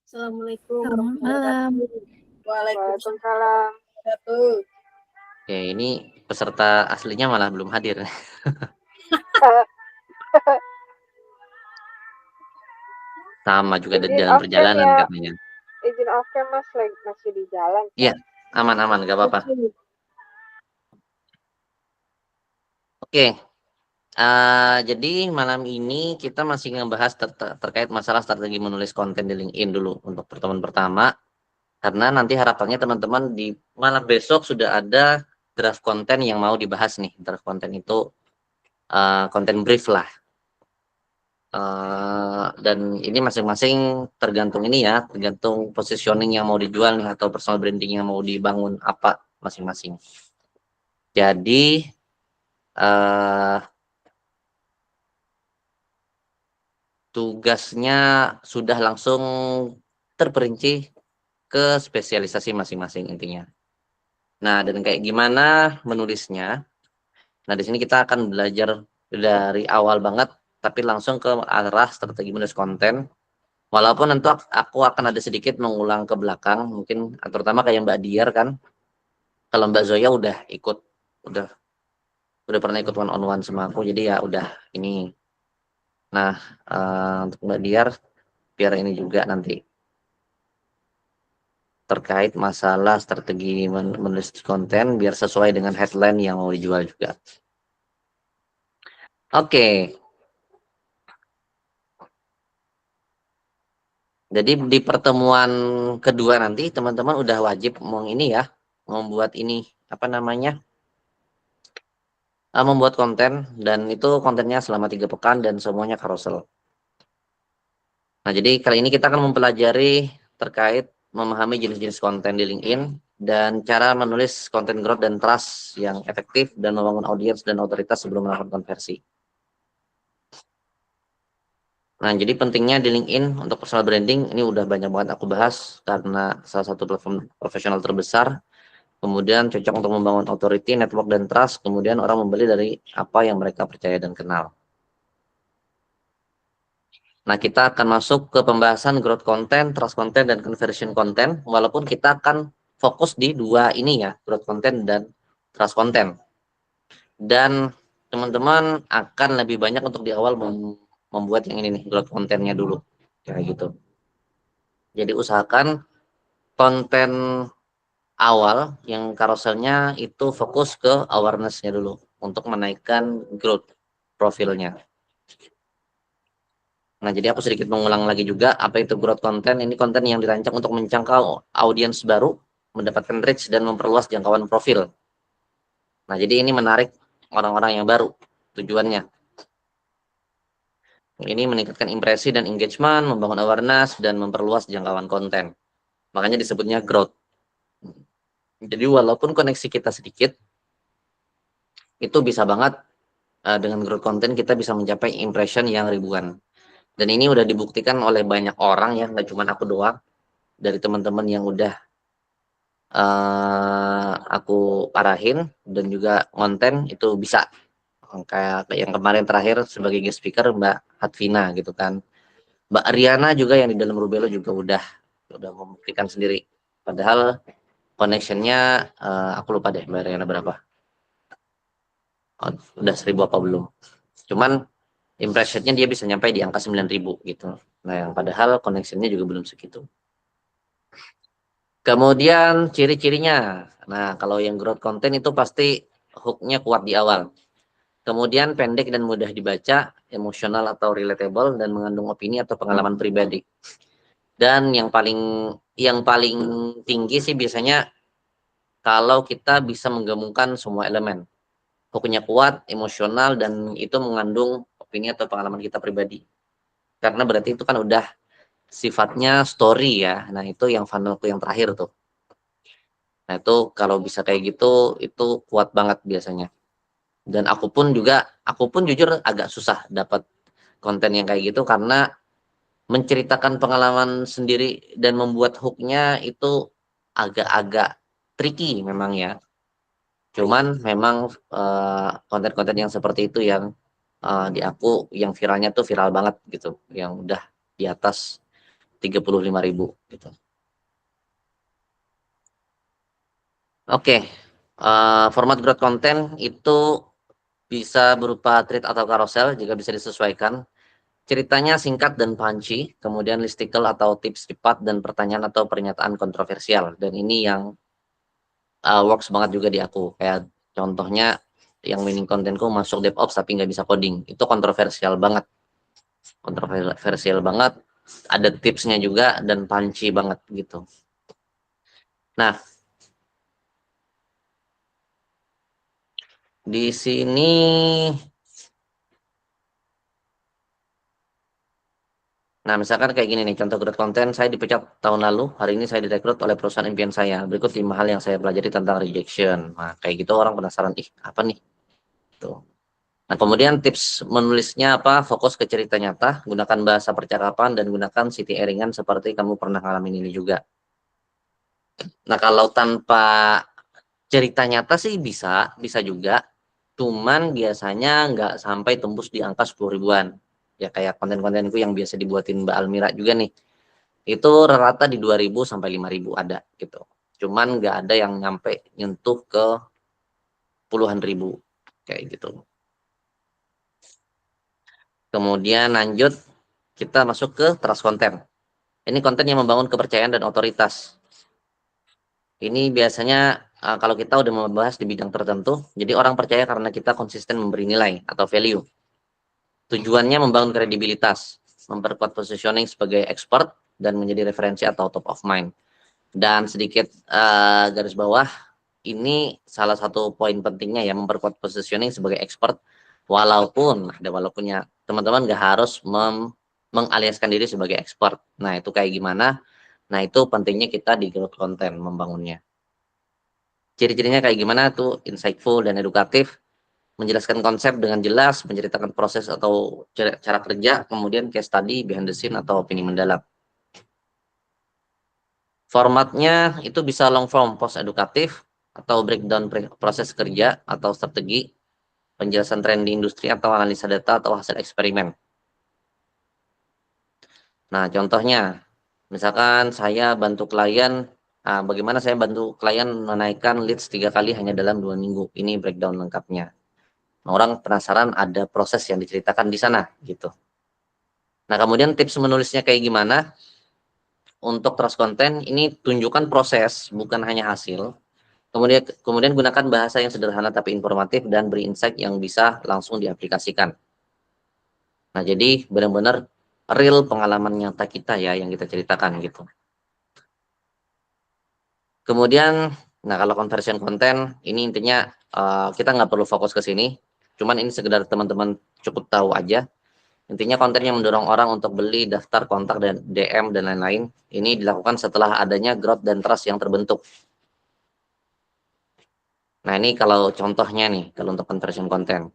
Assalamualaikum Selamat warahmatullahi malam. wabarakatuh. Waalaikumsalam. Waalaikumsalam. Oke, ini peserta aslinya malah belum hadir. Sama juga Izin dalam off cam perjalanan ya. katanya. Izin off cam Mas, masih di jalan. Iya, aman-aman, gak apa-apa. Oke, jadi malam ini kita masih ngebahas terkait masalah strategi menulis konten di LinkedIn dulu untuk pertemuan pertama. Karena nanti harapannya teman-teman di malam besok sudah ada draft konten yang mau dibahas nih. Draft konten itu konten brief lah. Dan ini masing-masing tergantung ini ya, tergantung positioning yang mau dijual nih atau personal branding yang mau dibangun apa masing-masing. Jadi tugasnya sudah langsung terperinci ke spesialisasi masing-masing intinya. Nah, dan kayak gimana menulisnya? Nah, di sini kita akan belajar dari awal banget, tapi langsung ke arah strategi menulis konten. Walaupun tentu aku akan ada sedikit mengulang ke belakang, mungkin terutama kayak Mbak Diar kan. Kalau Mbak Zoya udah pernah ikut one on one sama aku, jadi ya udah ini. Nah, untuk Mbak Diar biar ini juga nanti terkait masalah strategi menulis konten biar sesuai dengan headline yang mau dijual juga. Oke. Jadi di pertemuan kedua nanti teman-teman udah wajib membuat ini apa namanya? Membuat konten, dan itu kontennya selama 3 pekan dan semuanya carousel. Nah, jadi kali ini kita akan mempelajari terkait memahami jenis-jenis konten di LinkedIn dan cara menulis konten growth dan trust yang efektif dan membangun audiens dan otoritas sebelum melakukan konversi. Nah, jadi pentingnya di LinkedIn untuk personal branding ini udah banyak banget aku bahas karena salah satu platform profesional terbesar. Kemudian cocok untuk membangun authority, network, dan trust. Kemudian orang membeli dari apa yang mereka percaya dan kenal. Nah, kita akan masuk ke pembahasan growth content, trust content, dan conversion content. Walaupun kita akan fokus di dua ini ya, growth content dan trust content. Dan teman-teman akan lebih banyak untuk di awal membuat yang ini nih, growth content-nya dulu. Kayak gitu. Jadi usahakan konten awal yang carouselnya itu fokus ke awareness-nya dulu untuk menaikkan growth profilnya. Nah, jadi aku sedikit mengulang lagi juga apa itu growth content. Ini konten yang dirancang untuk menjangkau audiens baru, mendapatkan reach dan memperluas jangkauan profil. Nah, jadi ini menarik orang-orang yang baru tujuannya. Ini meningkatkan impresi dan engagement, membangun awareness dan memperluas jangkauan konten. Makanya disebutnya growth. Jadi walaupun koneksi kita sedikit, itu bisa banget dengan growth content kita bisa mencapai impression yang ribuan. Dan ini udah dibuktikan oleh banyak orang ya, nggak cuma aku doang. Dari teman-teman yang udah aku arahin dan juga konten itu bisa. Kayak yang kemarin terakhir sebagai guest speaker Mbak Hatvina gitu kan. Mbak Riana juga yang di dalam Rubelo juga udah membuktikan sendiri. Padahal connectionnya aku lupa deh Mbak Riana berapa. Udah 1000 apa belum. Cuman impressionnya dia bisa nyampe di angka 9.000 gitu. Nah, yang padahal connectionnya juga belum segitu. Kemudian ciri-cirinya. Nah, kalau yang growth content itu pasti hooknya kuat di awal. Kemudian pendek dan mudah dibaca, emosional atau relatable, dan mengandung opini atau pengalaman pribadi. Dan yang paling tinggi sih biasanya kalau kita bisa menggabungkan semua elemen. Hooknya kuat, emosional, dan itu mengandung opini atau pengalaman kita pribadi. Karena berarti itu kan udah sifatnya story ya. Nah, itu yang funnelku yang terakhir tuh. Nah, itu kalau bisa kayak gitu, itu kuat banget biasanya. Dan aku pun jujur agak susah dapat konten yang kayak gitu karena menceritakan pengalaman sendiri dan membuat hooknya itu agak-agak tricky memang ya. Cuman memang konten-konten yang seperti itu yang di aku yang viralnya tuh viral banget gitu, yang udah di atas 35.000 gitu. Oke, format growth content itu bisa berupa thread atau carousel jika bisa disesuaikan. Ceritanya singkat dan punchy, kemudian listicle atau tips cepat dan pertanyaan atau pernyataan kontroversial. Dan ini yang works banget juga di aku. Kayak contohnya yang mining kontenku masuk DevOps tapi nggak bisa coding. Itu kontroversial banget. Kontroversial banget. Ada tipsnya juga dan punchy banget gitu. Nah, di sini nah, misalkan kayak gini nih, contoh growth konten, saya dipecat tahun lalu, hari ini saya direkrut oleh perusahaan impian saya. Berikut 5 hal yang saya pelajari tentang rejection. Nah, kayak gitu orang penasaran, ih, apa nih? Tuh. Nah, kemudian tips menulisnya apa? Fokus ke cerita nyata, gunakan bahasa percakapan, dan gunakan city ringan seperti kamu pernah ngalamin ini juga. Nah, kalau tanpa cerita nyata sih bisa juga. Cuman biasanya nggak sampai tembus di angka 10 ribuan. Ya kayak konten-kontenku yang biasa dibuatin Mbak Almira juga nih. Itu rata di 2.000 sampai 5.000 ada gitu. Cuman nggak ada yang nyampe nyentuh ke puluhan ribu kayak gitu. Kemudian lanjut kita masuk ke trust content. Ini konten yang membangun kepercayaan dan otoritas. Ini biasanya kalau kita udah membahas di bidang tertentu, jadi orang percaya karena kita konsisten memberi nilai atau value. Tujuannya membangun kredibilitas, memperkuat positioning sebagai expert, dan menjadi referensi atau top of mind. Dan sedikit garis bawah, ini salah satu poin pentingnya ya, memperkuat positioning sebagai expert, walaupun ada walaupun teman-teman nggak harus mengaliaskan diri sebagai expert. Nah itu kayak gimana? Nah itu pentingnya kita di growth content membangunnya. Ciri-cirinya kayak gimana tuh? Insightful dan edukatif, menjelaskan konsep dengan jelas, menceritakan proses atau cara kerja, kemudian case study, behind the scene atau opini mendalam. Formatnya itu bisa long form, post edukatif, atau breakdown proses kerja atau strategi, penjelasan tren di industri atau analisa data atau hasil eksperimen. Nah, contohnya, misalkan saya bantu klien, bagaimana saya bantu klien menaikkan leads 3 kali hanya dalam 2 minggu. Ini breakdown lengkapnya. Nah, orang penasaran ada proses yang diceritakan di sana, gitu. Nah, kemudian tips menulisnya kayak gimana? Untuk trust content, ini tunjukkan proses, bukan hanya hasil. Kemudian gunakan bahasa yang sederhana tapi informatif dan beri insight yang bisa langsung diaplikasikan. Nah, jadi benar-benar real pengalaman nyata kita ya yang kita ceritakan gitu. Kemudian, nah kalau conversion content ini intinya kita nggak perlu fokus ke sini. Cuman ini sekedar teman-teman cukup tahu aja. Intinya konten yang mendorong orang untuk beli, daftar, kontak, dan DM, dan lain-lain. Ini dilakukan setelah adanya growth dan trust yang terbentuk. Nah, ini kalau contohnya nih, kalau untuk conversion content.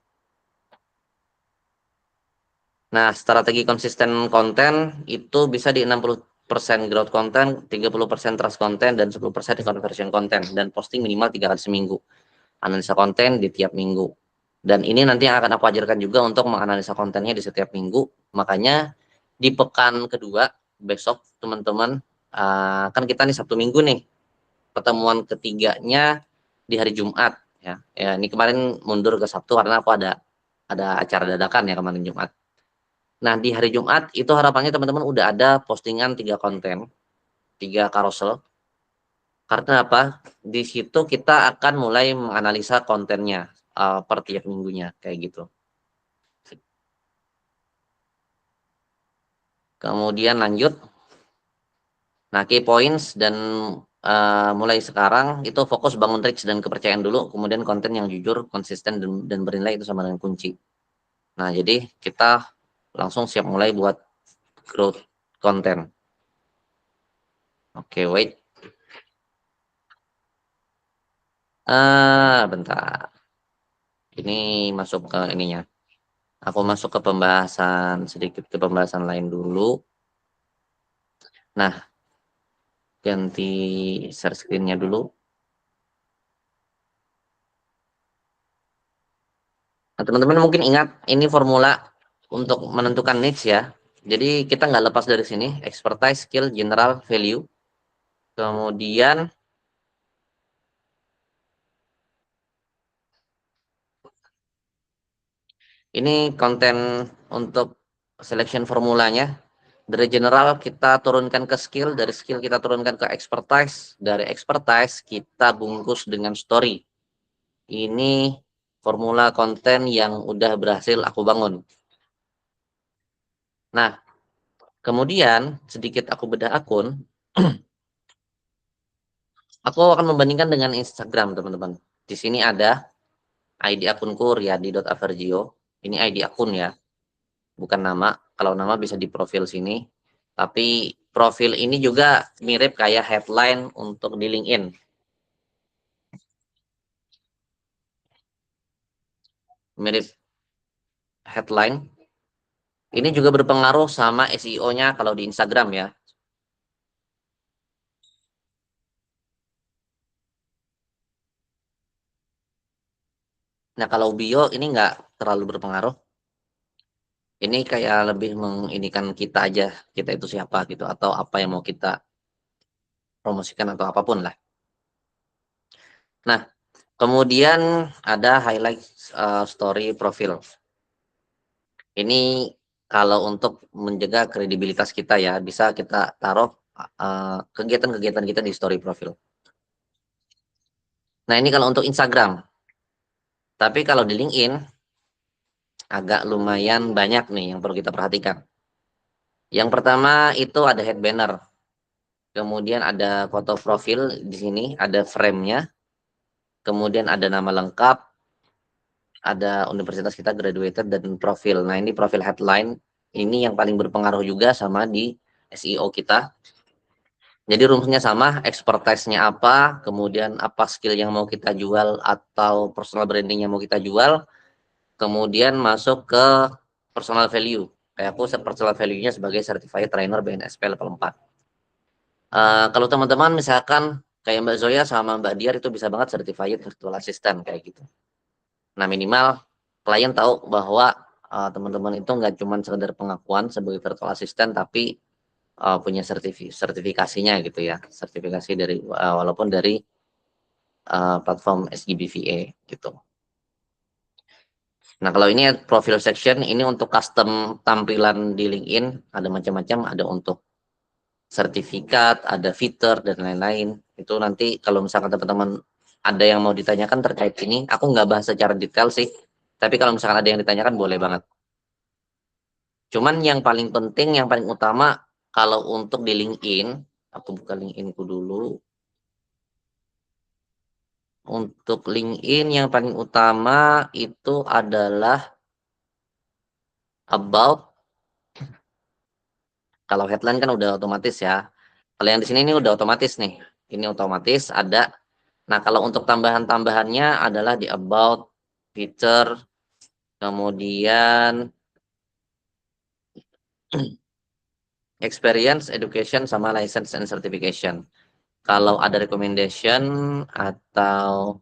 Nah, strategi konsisten konten itu bisa di 60% growth content, 30% trust content, dan 10% conversion content. Dan posting minimal 3 kali seminggu. Analisa konten di tiap minggu. Dan ini nanti yang akan aku ajarkan juga untuk menganalisa kontennya di setiap minggu. Makanya di pekan kedua, besok teman-teman, kan kita nih Sabtu Minggu nih. Pertemuan ketiganya di hari Jumat. Ya, ini kemarin mundur ke Sabtu karena aku ada acara dadakan ya kemarin Jumat. Nah, di hari Jumat itu harapannya teman-teman udah ada postingan 3 konten, 3 carousel. Karena apa? Di situ kita akan mulai menganalisa kontennya per tiap minggunya kayak gitu. Kemudian lanjut. Nah, key points dan mulai sekarang itu fokus bangun reach dan kepercayaan dulu, kemudian konten yang jujur, konsisten dan bernilai itu sama dengan kunci. Nah, jadi kita langsung siap mulai buat growth konten. Oke, wait. Bentar. Ini masuk ke ininya. Aku masuk ke pembahasan sedikit ke pembahasan lain dulu. Nah, ganti share screen-nya dulu. Nah, teman-teman mungkin ingat ini formula untuk menentukan niche ya. Jadi kita nggak lepas dari sini, expertise, skill, general, value. Kemudian ini konten untuk selection formulanya. Dari general kita turunkan ke skill, dari skill kita turunkan ke expertise, dari expertise kita bungkus dengan story. Ini formula konten yang udah berhasil aku bangun. Nah, kemudian sedikit aku bedah akun, aku akan membandingkan dengan Instagram, teman-teman. Di sini ada ID akunku riyadi.avergio. Ini ID akun ya, bukan nama. Kalau nama bisa di profil sini. Tapi profil ini juga mirip kayak headline untuk di LinkedIn. Mirip headline. Ini juga berpengaruh sama SEO-nya kalau di Instagram ya. Nah, kalau bio ini nggak terlalu berpengaruh. Ini kayak lebih menginikan kita aja, kita itu siapa gitu, atau apa yang mau kita promosikan atau apapun lah. Nah, kemudian ada highlight story profil. Ini kalau untuk menjaga kredibilitas kita ya, bisa kita taruh kegiatan-kegiatan kita di story profil. Nah, ini kalau untuk Instagram. Tapi kalau di LinkedIn agak lumayan banyak nih yang perlu kita perhatikan. Yang pertama itu ada head banner. Kemudian ada foto profil di sini, ada frame-nya. Kemudian ada nama lengkap, ada universitas kita graduated dan profil. Nah, ini profil headline. Ini yang paling berpengaruh juga sama di SEO kita. Jadi rumusnya sama, expertise-nya apa, kemudian apa skill yang mau kita jual atau personal branding yang mau kita jual, kemudian masuk ke personal value. Kayak aku personal value-nya sebagai certified trainer BNSP level 4. Kalau teman-teman misalkan kayak Mbak Zoya sama Mbak Diar itu bisa banget certified virtual assistant kayak gitu. Nah, minimal klien tahu bahwa teman-teman itu nggak cuma sekedar pengakuan sebagai virtual assistant, tapi punya sertifikasinya gitu ya, sertifikasi dari walaupun dari platform SGBVA gitu. Nah, kalau ini profile section ini untuk custom tampilan di LinkedIn, ada macam-macam, ada untuk sertifikat, ada fitur dan lain-lain. Itu nanti kalau misalkan teman-teman ada yang mau ditanyakan terkait ini, aku nggak bahas secara detail sih, tapi kalau misalkan ada yang ditanyakan boleh banget. Cuman yang paling penting, yang paling utama kalau untuk di LinkedIn, aku buka LinkedIn-ku dulu. Untuk LinkedIn yang paling utama itu adalah about. Kalau headline kan udah otomatis ya. Kalau yang di sini ini udah otomatis nih. Ini otomatis ada. Nah, kalau untuk tambahan-tambahannya adalah di about, feature, kemudian experience, education, sama license and certification. Kalau ada recommendation atau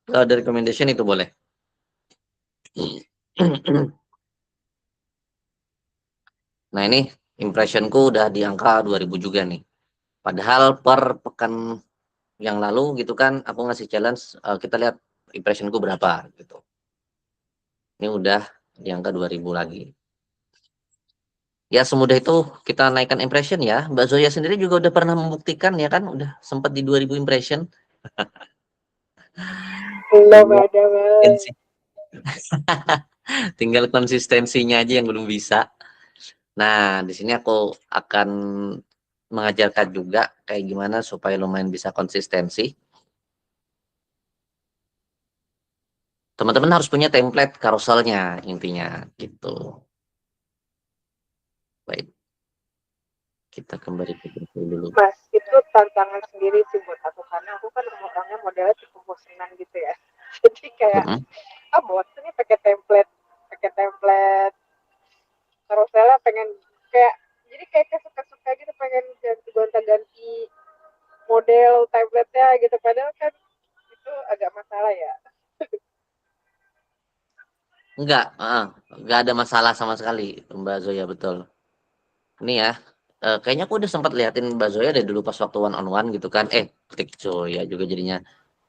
kalau ada recommendation itu boleh. Nah, ini impressionku udah di angka 2000 juga nih. Padahal per pekan yang lalu gitu kan aku ngasih challenge, kita lihat impressionku berapa gitu. Ini udah di angka 2000 lagi. Ya semudah itu kita naikkan impression ya. Mbak Zoya sendiri juga udah pernah membuktikan ya kan, udah sempat di 2000 impression. Belum Tinggal ada banget. konsistensi- Tinggal konsistensinya aja yang belum bisa. Nah, di sini aku akan mengajarkan juga kayak gimana supaya lumayan bisa konsistensi. Teman-teman harus punya template carouselnya intinya gitu. Baik, kita kembali ke profil dulu. Mas, itu tantangan sendiri sih buat aku karena aku kan orangnya modelnya tipe bosenan gitu ya. Jadi kayak Mm-mm. bosen nih pakai template carouselnya pengen kayak jadi kayak suka-suka gitu pengen gonta-ganti model template-nya gitu padahal kan itu agak masalah ya. Enggak, nggak ada masalah sama sekali, Mbak Zoya, betul. Ini ya, kayaknya aku udah sempat liatin Mbak Zoya dari dulu pas waktu one on one gitu kan. Ketik Zoya juga jadinya.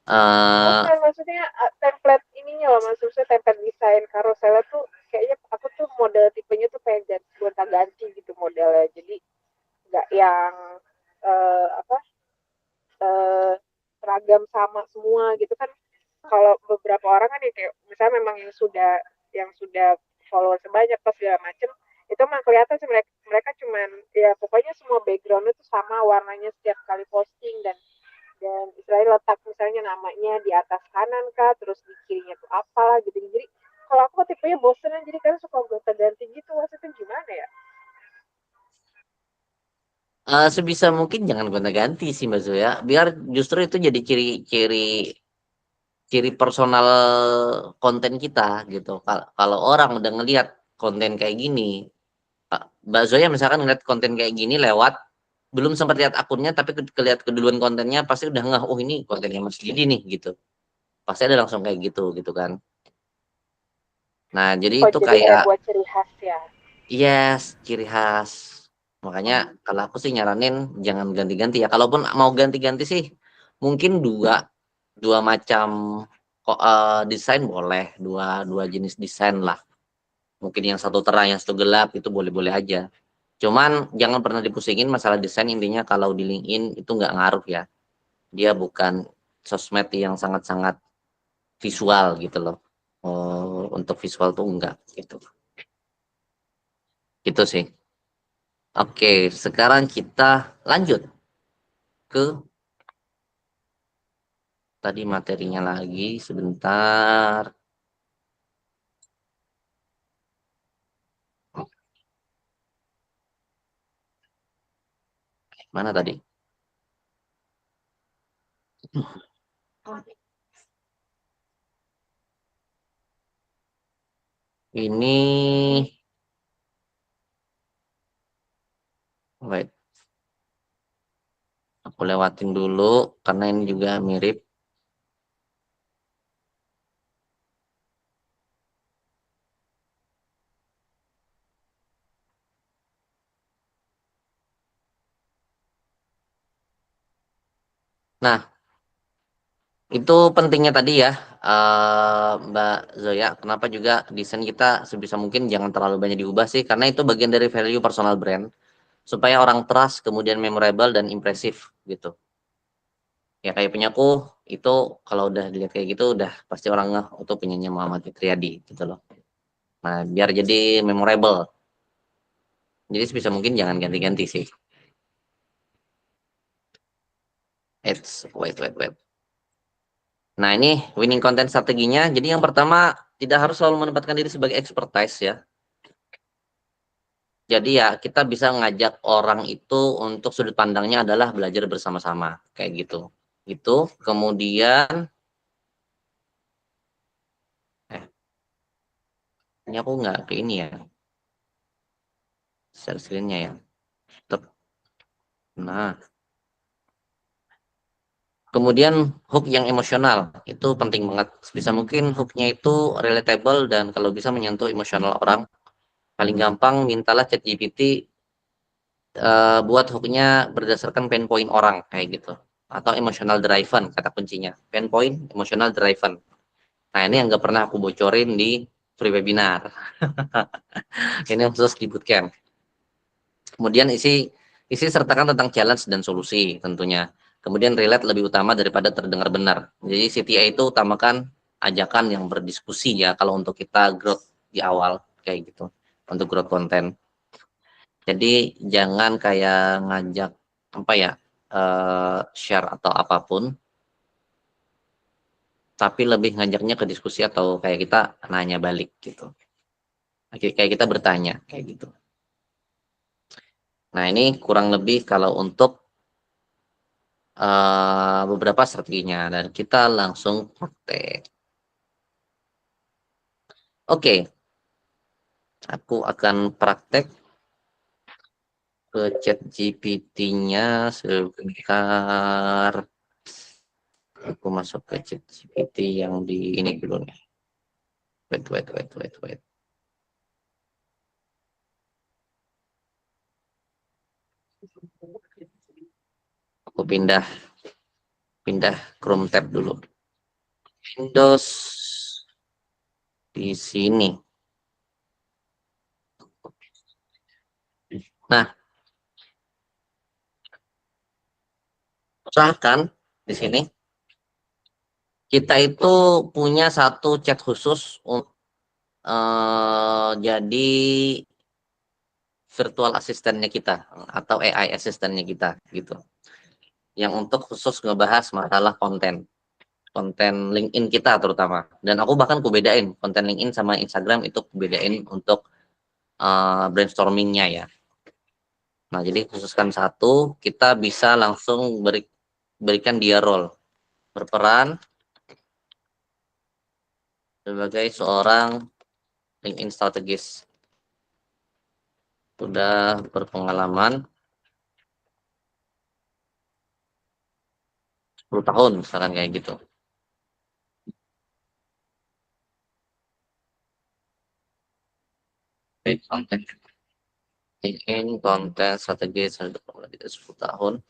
Eh Bukan, maksudnya template ininya loh, maksudnya template desain karuselnya tuh kayaknya aku tuh model tipenya tuh pengen gonta-ganti gitu modelnya. Jadi nggak yang apa seragam sama semua gitu kan. Kalau beberapa orang kan ya kayak misalnya memang yang sudah follower sebanyak pas segala macem, itu mah kelihatan sih mereka mereka cuman ya pokoknya semua backgroundnya tuh sama warnanya setiap kali posting, dan istilahnya letak misalnya namanya di atas kanan kah, terus di kirinya tuh apalah gitu. Jadi kalau aku tipenya bosenan, jadi kan suka gonta ganti gitu, maksudnya gimana ya. Sebisa mungkin jangan gonta-ganti sih Mbak Zoya, biar justru itu jadi ciri-ciri ciri personal konten kita gitu. Kalau orang udah ngelihat konten kayak gini, Mbak Zoya misalkan ngeliat konten kayak gini lewat, belum sempat lihat akunnya tapi kelihat keduluan kontennya, pasti udah ngeh, oh ini kontennya Mas Didi nih gitu. Pasti ada langsung kayak gitu gitu kan. Nah, jadi Oh itu jadi kayak kayak buat ciri khas ya. yes, ciri khas. Makanya kalau aku sih nyaranin jangan ganti-ganti ya. Kalaupun mau ganti-ganti sih mungkin dua dua macam kok desain boleh, dua dua jenis desain lah. Mungkin yang satu terang, yang satu gelap itu boleh-boleh aja. Cuman jangan pernah dipusingin masalah desain, intinya kalau di LinkedIn itu nggak ngaruh ya. Dia bukan sosmed yang sangat-sangat visual gitu loh. Untuk visual tuh enggak gitu. Gitu sih. Oke, sekarang kita lanjut ke tadi materinya lagi sebentar. Mana tadi? Ini wait, aku lewatin dulu karena ini juga mirip. Nah, itu pentingnya tadi ya, Mbak Zoya. Kenapa juga desain kita sebisa mungkin jangan terlalu banyak diubah sih, karena itu bagian dari value personal brand supaya orang trust, kemudian memorable dan impresif gitu. Ya kayak punyaku itu kalau udah dilihat kayak gitu udah pasti orang ngeh itu punyanya Muhammad Fitriadi gitu loh. Nah, biar jadi memorable. Jadi sebisa mungkin jangan ganti-ganti sih. Wait. Nah, ini winning content strateginya. Jadi yang pertama, tidak harus selalu menempatkan diri sebagai expertise ya. Jadi ya kita bisa ngajak orang itu untuk sudut pandangnya adalah belajar bersama-sama kayak gitu. Itu kemudian eh ini aku nggak ke ini ya, share screen-nya ya. Nah, kemudian hook yang emosional itu penting banget. Sebisa mungkin hooknya itu relatable dan kalau bisa menyentuh emosional orang. Paling gampang mintalah ChatGPT buat hooknya berdasarkan pain point orang kayak gitu. Atau emotional driven kata kuncinya. Pain point, emotional driven. Nah, ini yang nggak pernah aku bocorin di free webinar. Ini khusus di bootcamp. Kemudian isi isi sertakan tentang challenge dan solusi tentunya. Kemudian relate lebih utama daripada terdengar benar. Jadi CTA itu utamakan ajakan yang berdiskusi ya kalau untuk kita growth di awal kayak gitu. Untuk growth konten. Jadi jangan kayak ngajak apa ya, share atau apapun, tapi lebih ngajaknya ke diskusi atau kayak kita nanya balik gitu. Kayak kita bertanya kayak gitu. Nah, ini kurang lebih kalau untuk beberapa strateginya dan kita langsung praktek. Oke, aku akan praktek ke chat GPT-nya sebentar. Aku masuk ke chat GPT yang di ini dulu nih. Wait. Aku pindah Chrome tab dulu. Windows di sini. Nah, usahakan di sini kita itu punya satu chat khusus untuk jadi virtual asistennya kita atau AI asistennya kita gitu. Yang untuk khusus ngebahas masalah konten LinkedIn kita terutama. Dan aku bahkan bedain konten LinkedIn sama Instagram itu bedain untuk brainstormingnya ya. Nah, jadi khususkan satu, kita bisa langsung berikan dia role, berperan sebagai seorang LinkedIn strategis. Sudah berpengalaman 10 tahun misalkan kayak gitu. Konten LinkedIn, konten strategis sudah berpengalaman 10 tahun.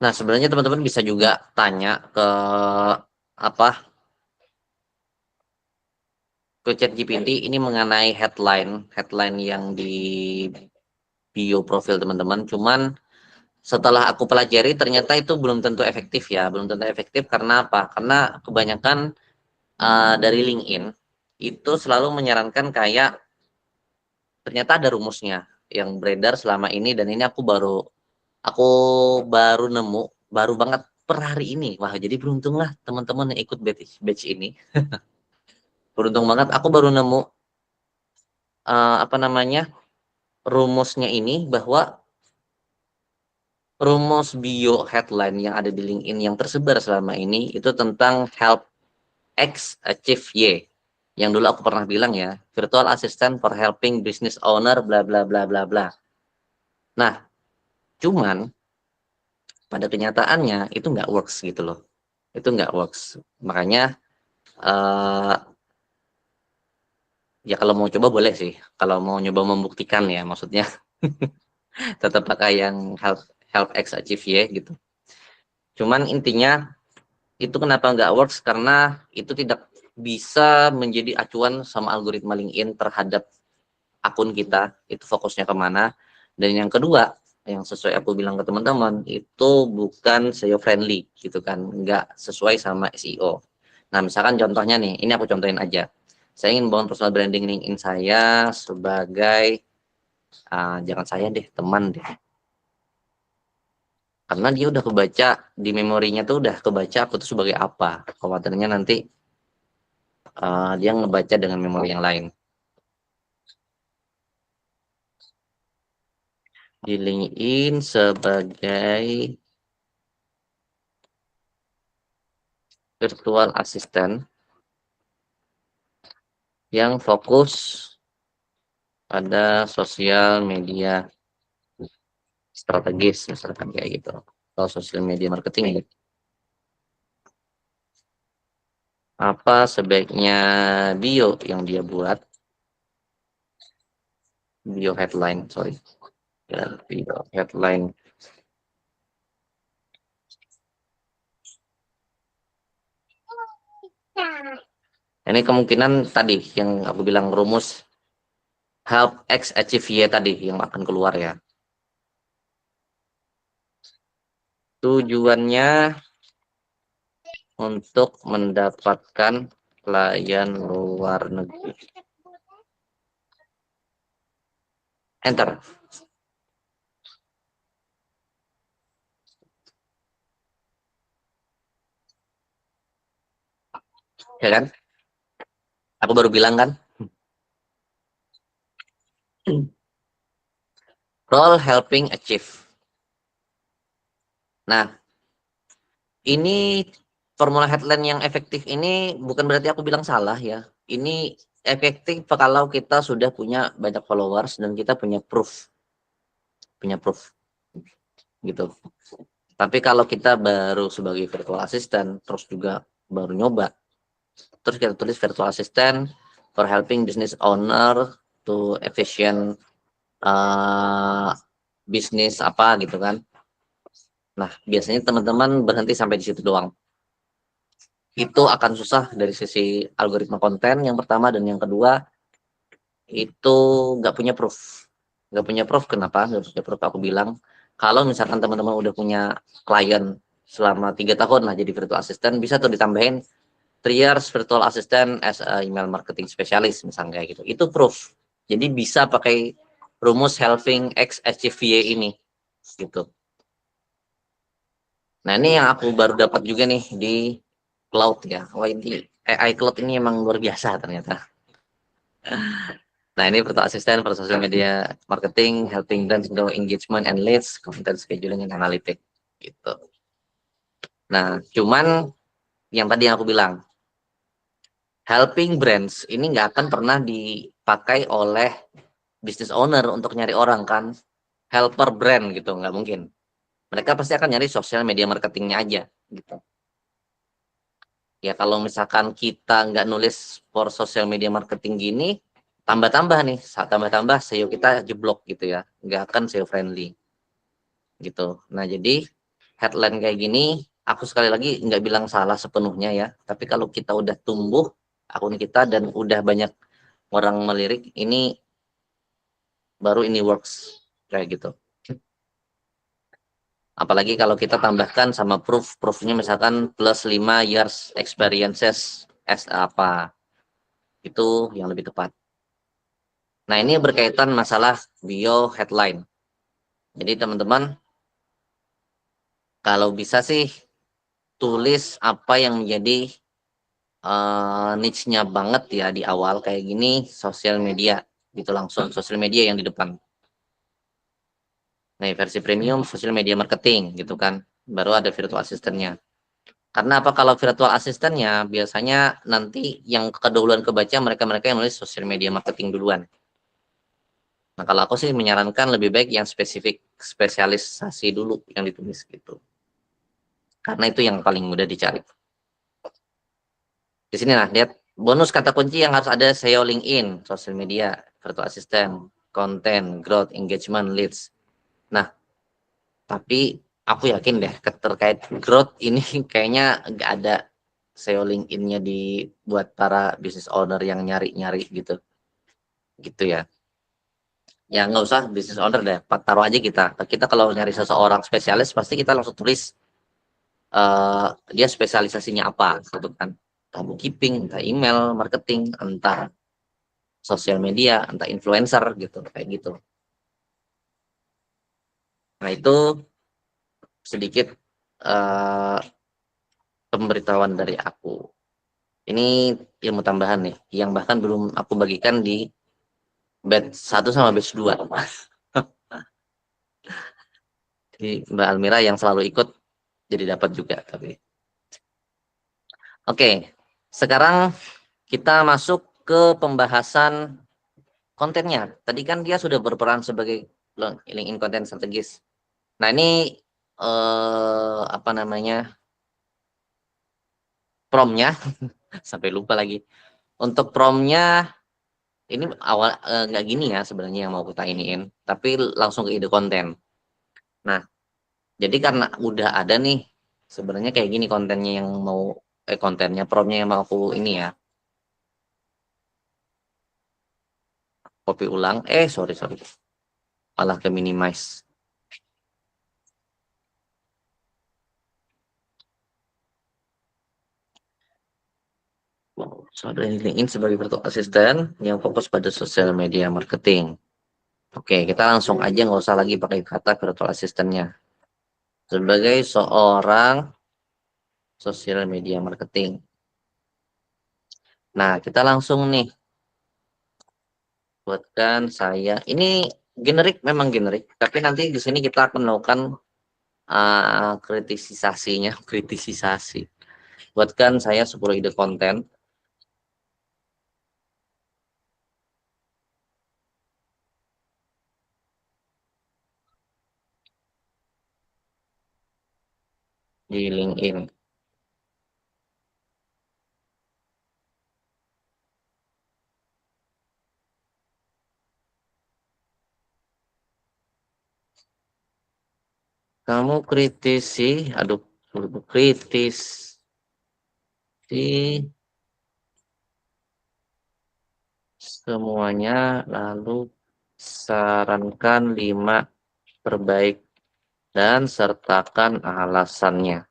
Nah, sebenarnya teman-teman bisa juga tanya ke ChatGPT ini mengenai headline yang di bio profil teman-teman. Cuman setelah aku pelajari ternyata itu belum tentu efektif ya, belum tentu efektif karena apa? Karena kebanyakan dari LinkedIn itu selalu menyarankan kayak ternyata ada rumusnya yang beredar selama ini dan ini aku baru nemu baru banget per hari ini. Wah, jadi beruntunglah teman-teman yang ikut batch ini. Beruntung banget aku baru nemu rumusnya ini, bahwa rumus bio headline yang ada di LinkedIn yang tersebar selama ini itu tentang help X achieve Y. Yang dulu aku pernah bilang ya, virtual assistant for helping business owner bla bla bla bla bla. Nah, cuman pada kenyataannya itu nggak works gitu loh. Itu nggak works. Makanya ya kalau mau coba boleh sih. Kalau mau nyoba membuktikan ya, maksudnya tetap pakai yang help X achieve Y gitu. Cuman intinya itu kenapa nggak works, karena itu tidak bisa menjadi acuan sama algoritma LinkedIn terhadap akun kita, itu fokusnya kemana. Dan yang kedua, yang sesuai aku bilang ke teman-teman, itu bukan SEO friendly gitu kan, nggak sesuai sama SEO. Nah, misalkan contohnya nih, ini aku contohin aja. Saya ingin bangun personal branding LinkedIn saya sebagai, jangan saya deh, teman deh. Karena dia udah kebaca, di memorinya tuh udah kebaca aku tuh sebagai apa. Khawatirnya nanti dia ngebaca dengan memori yang lain. Di LinkedIn sebagai virtual assistant yang fokus pada sosial media strategis, misalkan kayak gitu, atau sosial media marketing gitu. Apa sebaiknya bio yang dia buat? Bio headline, sorry. Ya, bio headline. Ini kemungkinan tadi yang aku bilang rumus help X achieve Y tadi yang akan keluar ya. Tujuannya untuk mendapatkan klien luar negeri. Enter. Ya kan? Aku baru bilang kan? Role helping achieve. Nah, ini formula headline yang efektif ini bukan berarti aku bilang salah ya. Ini efektif kalau kita sudah punya banyak followers dan kita punya proof gitu. Tapi kalau kita baru sebagai virtual assistant, terus juga baru nyoba, terus kita tulis virtual assistant for helping business owner to efficient bisnis apa gitu kan. Nah, biasanya teman-teman berhenti sampai di situ doang. Itu akan susah dari sisi algoritma konten yang pertama, dan yang kedua itu nggak punya proof. Nggak punya proof, kenapa? Nggak punya proof, aku bilang, kalau misalkan teman-teman udah punya klien selama 3 tahun lah jadi virtual assistant, bisa tuh ditambahin 3 years virtual assistant as a email marketing specialist misalnya kayak gitu. Itu proof. Jadi bisa pakai rumus helping X achieve Y ini gitu. Nah, ini yang aku baru dapat juga nih di cloud ya. Wah, ini AI cloud ini emang luar biasa ternyata. Nah, ini virtual assistant for social media marketing, helping brands grow engagement and leads, content scheduling and analytics gitu. Nah, cuman yang tadi yang aku bilang, helping brands ini nggak akan pernah dipakai oleh business owner untuk nyari orang kan, helper brand gitu, nggak mungkin. Mereka pasti akan nyari sosial media marketingnya aja gitu. Ya kalau misalkan kita nggak nulis for social media marketing gini, tambah-tambah nih, tambah-tambah SEO kita jeblok gitu ya, nggak akan SEO friendly gitu. Nah, jadi headline kayak gini, aku sekali lagi nggak bilang salah sepenuhnya ya, tapi kalau kita udah tumbuh akun kita dan udah banyak orang melirik, ini baru ini works kayak gitu. Apalagi kalau kita tambahkan sama proofnya misalkan plus 5 years experiences as apa, itu yang lebih tepat. Nah, ini berkaitan masalah bio headline. Jadi teman-teman, kalau bisa sih tulis apa yang menjadi niche-nya banget ya di awal kayak gini, sosial media gitu, langsung sosial media yang di depan. Nah, versi premium sosial media marketing gitu kan, baru ada virtual assistant-nya. Karena apa, kalau virtual assistant-nya biasanya nanti yang keduluan kebaca mereka-mereka yang nulis sosial media marketing duluan. Nah, kalau aku sih menyarankan lebih baik yang spesifik spesialisasi dulu yang ditulis gitu. Karena itu yang paling mudah dicari. Di sini lah, lihat bonus kata kunci yang harus ada: SEO LinkedIn, sosial media, virtual assistant, konten, growth, engagement, leads. Nah, tapi aku yakin deh terkait growth ini kayaknya nggak ada SEO LinkedIn-nya di buat para business owner yang nyari-nyari gitu. Gitu ya. Ya nggak usah business owner deh, taruh aja kita. Kita kalau nyari seseorang spesialis pasti kita langsung tulis dia spesialisasinya apa gitu kan. Entah bookkeeping, entah email marketing, entah sosial media, entah influencer gitu, kayak gitu. Nah, itu sedikit uh, pemberitahuan dari aku. Ini ilmu tambahan nih, yang bahkan belum aku bagikan di batch 1 sama batch 2. Jadi Mbak Almira yang selalu ikut jadi dapat juga tapi. Oke, sekarang kita masuk ke pembahasan kontennya. Tadi kan dia sudah berperan sebagai LinkedIn content strategis. Nah, ini apa namanya? Promnya sampai lupa lagi. Untuk promnya ini awal nggak gini ya sebenarnya yang mau kita iniin, tapi langsung ke ide konten. Nah, jadi karena udah ada nih sebenarnya kayak gini kontennya yang mau kontennya promnya yang mau aku ini ya, copy ulang. Sorry sorry, malah ke minimize. Soalnya LinkedIn sebagai virtual assistant yang fokus pada sosial media marketing. Oke, kita langsung aja, nggak usah lagi pakai kata virtual assistant-nya. Sebagai seorang sosial media marketing. Nah, kita langsung nih buatkan saya. Ini generik, memang generik, tapi nanti di sini kita akan melakukan kritisisasinya, kritisisasi. Buatkan saya 10 ide konten. di LinkedIn. Kamu kritisi, aduh, kritisi semuanya, lalu sarankan 5 terbaik dan sertakan alasannya.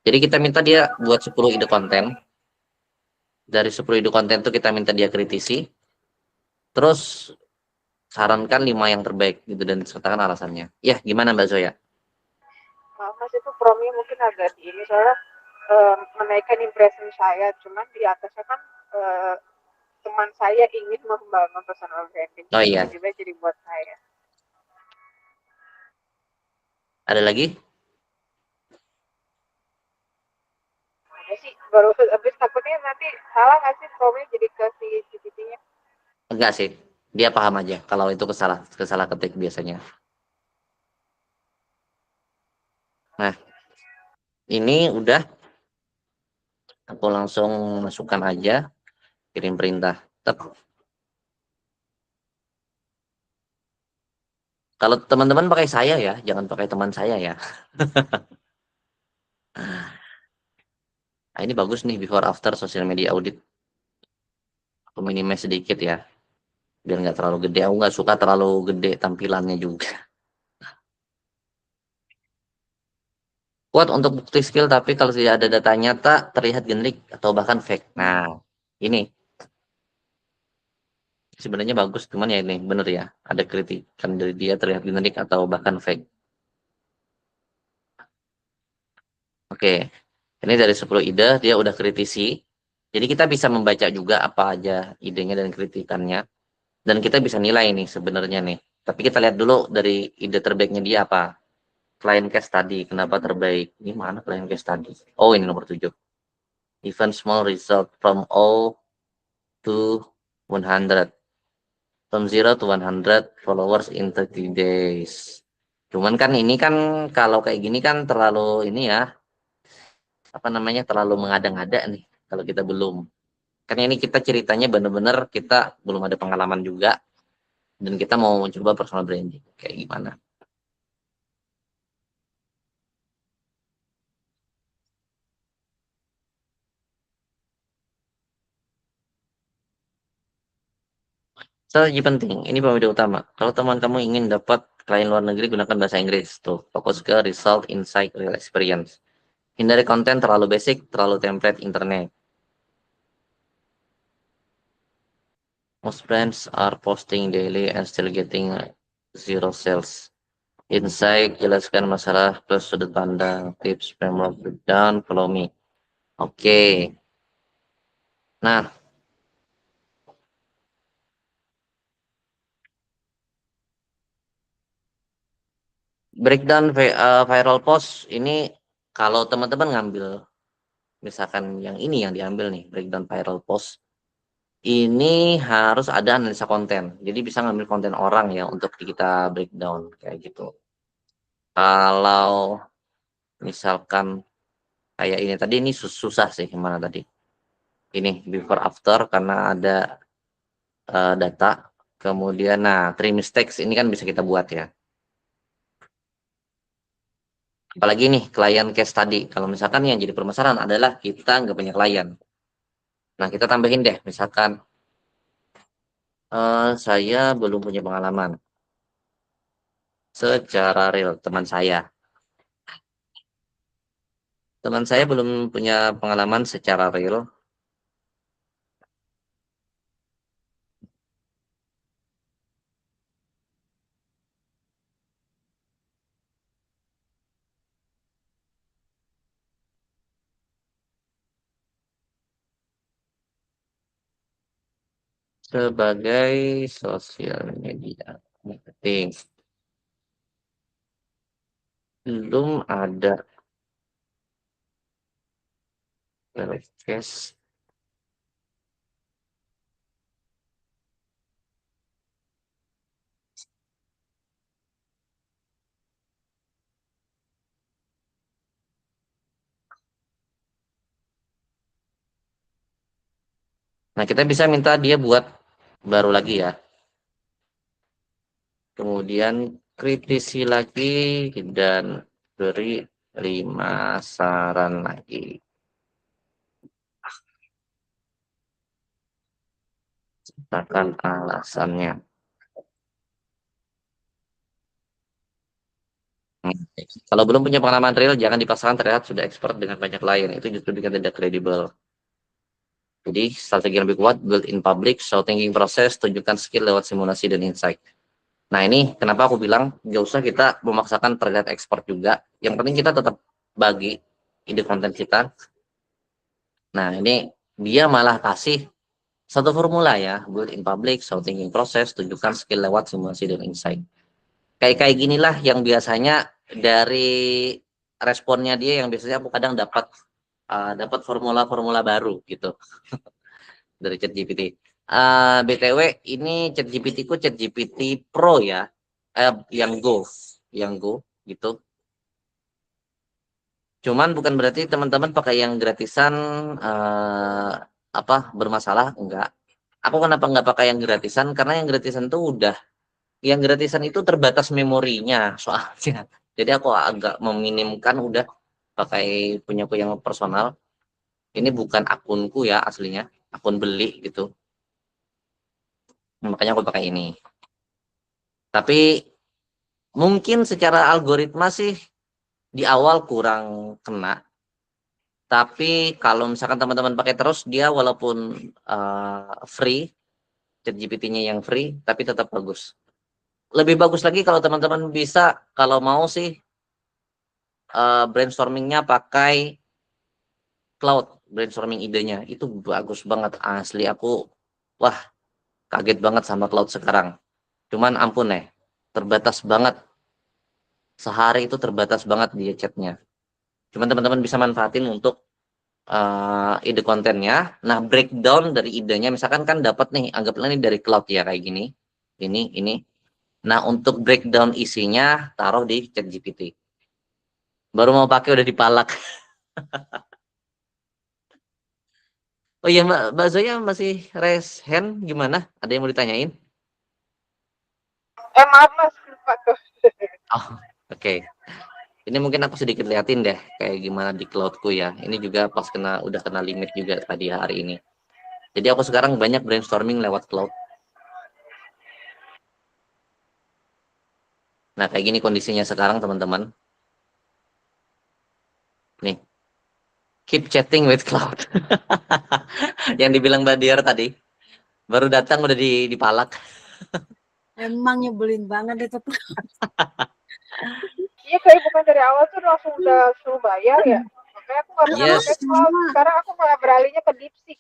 Jadi kita minta dia buat 10 ide konten. Dari 10 ide konten itu kita minta dia kritisi, terus sarankan 5 yang terbaik gitu dan sertakan alasannya. Ya, gimana Mbak Zoya? Maaf Mas, itu promnya mungkin agak di ini soalnya menaikkan impression saya, cuman di atasnya kan eh, teman saya ingin membangun personal branding, Oh iya, tiba-tiba jadi buat saya. ada lagi? Ada sih, baru habis takutnya nanti salah nggak sih promnya jadi ke si GPT-nya. Enggak sih, dia paham aja kalau itu kesalah ketik biasanya. Nah, ini udah, aku langsung masukkan aja, kirim perintah. Tep. Kalau teman-teman pakai saya ya, jangan pakai teman saya ya. Nah, ini bagus nih before after social media audit. Aku minimize sedikit ya, biar nggak terlalu gede. Aku nggak suka terlalu gede tampilannya juga. Kuat untuk bukti skill, tapi kalau tidak ada data nyata, terlihat generik atau bahkan fake. Nah, ini sebenarnya bagus, cuman ya ini bener ya, ada kritikan dari dia terlihat generik atau bahkan fake. Oke, ini dari 10 ide dia udah kritisi. Jadi kita bisa membaca juga apa aja idenya dan kritikannya. Dan kita bisa nilai nih sebenarnya nih. Tapi kita lihat dulu dari ide terbaiknya dia apa. Client case study, kenapa terbaik? Ini mana client case study? Oh, ini nomor 7. Even small result from 0 to 100. From 0 to 100 followers in 30 days. Cuman kan ini kan kalau kayak gini kan terlalu ini ya, apa namanya, terlalu mengada-ngada nih kalau kita belum. Karena ini kita ceritanya bener-bener kita belum ada pengalaman juga dan kita mau mencoba personal branding kayak gimana. Strategi penting, ini pembeda utama. Kalau teman kamu ingin dapat klien luar negeri, gunakan bahasa Inggris. Tuh, fokus ke result, insight, real experience. Hindari konten terlalu basic, terlalu template internet. Most brands are posting daily and still getting zero sales. Insight, jelaskan masalah plus sudut pandang, tips, framework, breakdown, follow me. Oke. Nah, breakdown viral post ini kalau teman-teman ngambil misalkan yang ini yang diambil nih, breakdown viral post, ini harus ada analisa konten. Jadi bisa ngambil konten orang ya untuk kita breakdown kayak gitu. Kalau misalkan kayak ini tadi, ini susah sih yang mana tadi. Ini before after karena ada data. Kemudian nah, three mistakes ini kan bisa kita buat ya. Apalagi nih klien case tadi. Kalau misalkan yang jadi permasalahan adalah kita nggak punya klien. Nah, kita tambahin deh, misalkan saya belum punya pengalaman secara real, teman saya belum punya pengalaman secara real sebagai sosial media marketing. Belum ada case Nah, kita bisa minta dia buat baru lagi ya. Kemudian kritisi lagi dan beri 5 saran lagi. Sertakan alasannya. Kalau belum punya pengalaman real, jangan dipaksakan terlihat sudah expert dengan banyak klien. Itu justru bikin tidak kredibel. Jadi, strategi yang lebih kuat, build in public, show thinking process, tunjukkan skill lewat simulasi dan insight. Nah, ini kenapa aku bilang, nggak usah kita memaksakan terlihat expert juga. Yang penting kita tetap bagi ide konten kita. Nah, ini dia malah kasih satu formula ya, build in public, show thinking process, tunjukkan skill lewat simulasi dan insight. Kayak ginilah yang biasanya dari responnya dia yang biasanya aku kadang dapat formula-formula baru gitu dari ChatGPT. BTW ini ChatGPT ku ChatGPT Pro ya, yang Go gitu. Cuman bukan berarti teman-teman pakai yang gratisan bermasalah, enggak. Aku kenapa nggak pakai yang gratisan? Karena yang gratisan tuh yang gratisan itu terbatas memorinya soalnya. Jadi aku agak meminimkan udah pakai punyaku yang personal. Ini bukan akunku ya aslinya, akun beli gitu. Makanya aku pakai ini. Tapi mungkin secara algoritma sih di awal kurang kena. Tapi kalau misalkan teman-teman pakai terus, dia walaupun free, ChatGPT-nya yang free, tapi tetap bagus. Lebih bagus lagi kalau teman-teman bisa, kalau mau sih brainstormingnya pakai cloud, brainstorming idenya itu bagus banget asli. Aku wah kaget banget sama cloud sekarang. Cuman ampun terbatas banget, sehari itu terbatas banget dia chatnya. Cuman teman-teman bisa manfaatin untuk ide kontennya. Nah, breakdown dari idenya misalkan kan dapat nih, anggaplah ini dari cloud ya kayak gini, ini. Nah, untuk breakdown isinya taruh di ChatGPT. Baru mau pakai udah dipalak. Oh iya, Mbak Zoya masih raise hand, gimana? Ada yang mau ditanyain? Maaf mas, lupa tuh. Oh, oke. Ini mungkin aku sedikit liatin deh kayak gimana di cloudku ya. Ini juga pas udah kena limit juga tadi hari ini. Jadi aku sekarang banyak brainstorming lewat cloud. Nah, kayak gini kondisinya sekarang teman-teman. Nih, keep chatting with cloud. Yang dibilang Mbak Diar tadi. Baru datang udah dipalak. Emang nyebelin banget itu. Iya kayak bukan dari awal tuh langsung udah suruh bayar ya. Makanya aku nggak pernah Yes. pakai cloud. Sekarang aku malah beralihnya ke DeepSeek.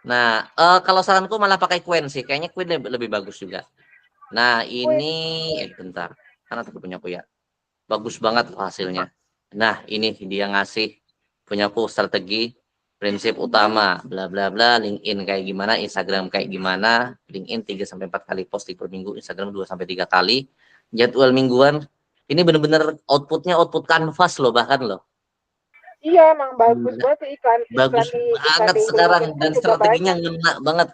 Nah, kalau saranku malah pakai Qwen sih. Kayaknya Qwen lebih bagus juga. Nah, ini bentar. Karena aku punya aku ya. Bagus banget hasilnya. Nah, ini dia ngasih punyaku strategi prinsip utama bla bla bla, LinkedIn kayak gimana, Instagram kayak gimana. LinkedIn 3 sampai 4 kali posting per minggu, Instagram 2 sampai 3 kali. Jadwal mingguan. Ini bener-bener outputnya output kanvas loh bahkan loh. Iya emang bagus banget iklan Bagus banget di sekarang LinkedIn dan pun juga strateginya banyak. ngena banget.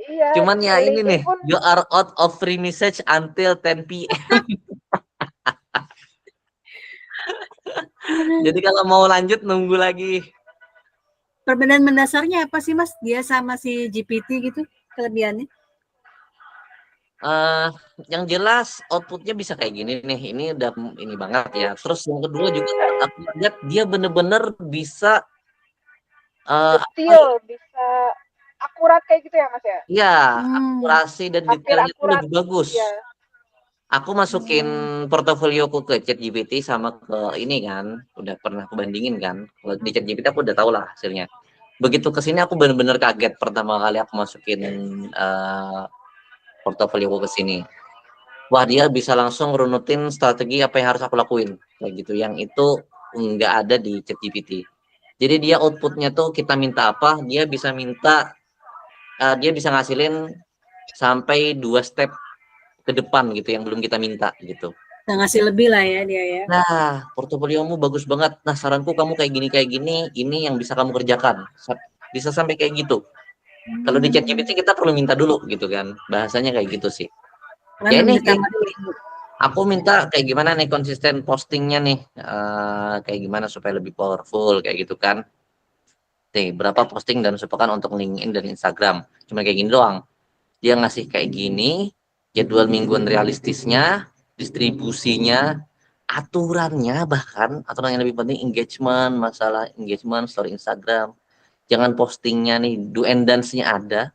Iya, Cuman ya ini LinkedIn nih, pun you are out of free message until 10 p.m. Jadi kalau mau lanjut nunggu lagi. Perbedaan mendasarnya apa sih Mas? Dia sama si GPT gitu kelebihannya? Yang jelas outputnya bisa kayak gini nih. Ini udah ini banget ya. Terus yang kedua juga aku lihat dia bener-bener bisa detail, bisa akurat kayak gitu ya Mas ya? ya akurasi dan Hampir detailnya itu akurat. lebih bagus. Iya. Aku masukin portofolioku ke ChatGPT sama ke ini kan, udah pernah aku bandingin kan. Kalau di ChatGPT aku udah tahu lah hasilnya. Begitu kesini aku bener-bener kaget pertama kali aku masukin portofolioku ke sini. Wah, dia bisa langsung runutin strategi apa yang harus aku lakuin kayak gitu. Yang itu nggak ada di ChatGPT. Jadi dia outputnya tuh kita minta apa, dia bisa dia bisa ngasilin sampai 2 step ke depan gitu yang belum kita minta gitu. Nah, ngasih lebih lah ya dia ya. Nah, portofoliomu bagus banget. Nah, saranku kamu kayak gini, ini yang bisa kamu kerjakan. bisa sampai kayak gitu. Kalau di ChatGPT kita perlu minta dulu gitu kan, bahasanya kayak gitu sih. Karena Ya ini minta kayak gini, aku minta kayak gimana nih konsisten postingnya nih, kayak gimana supaya lebih powerful kayak gitu kan. Nih, berapa posting dalam sepekan untuk LinkedIn dan Instagram. Cuma kayak gini doang. Dia ngasih kayak gini, jadwal mingguan realistisnya, distribusinya, aturannya bahkan, aturan yang lebih penting engagement, masalah engagement, story Instagram. Jangan postingnya nih, do and dance-nya ada,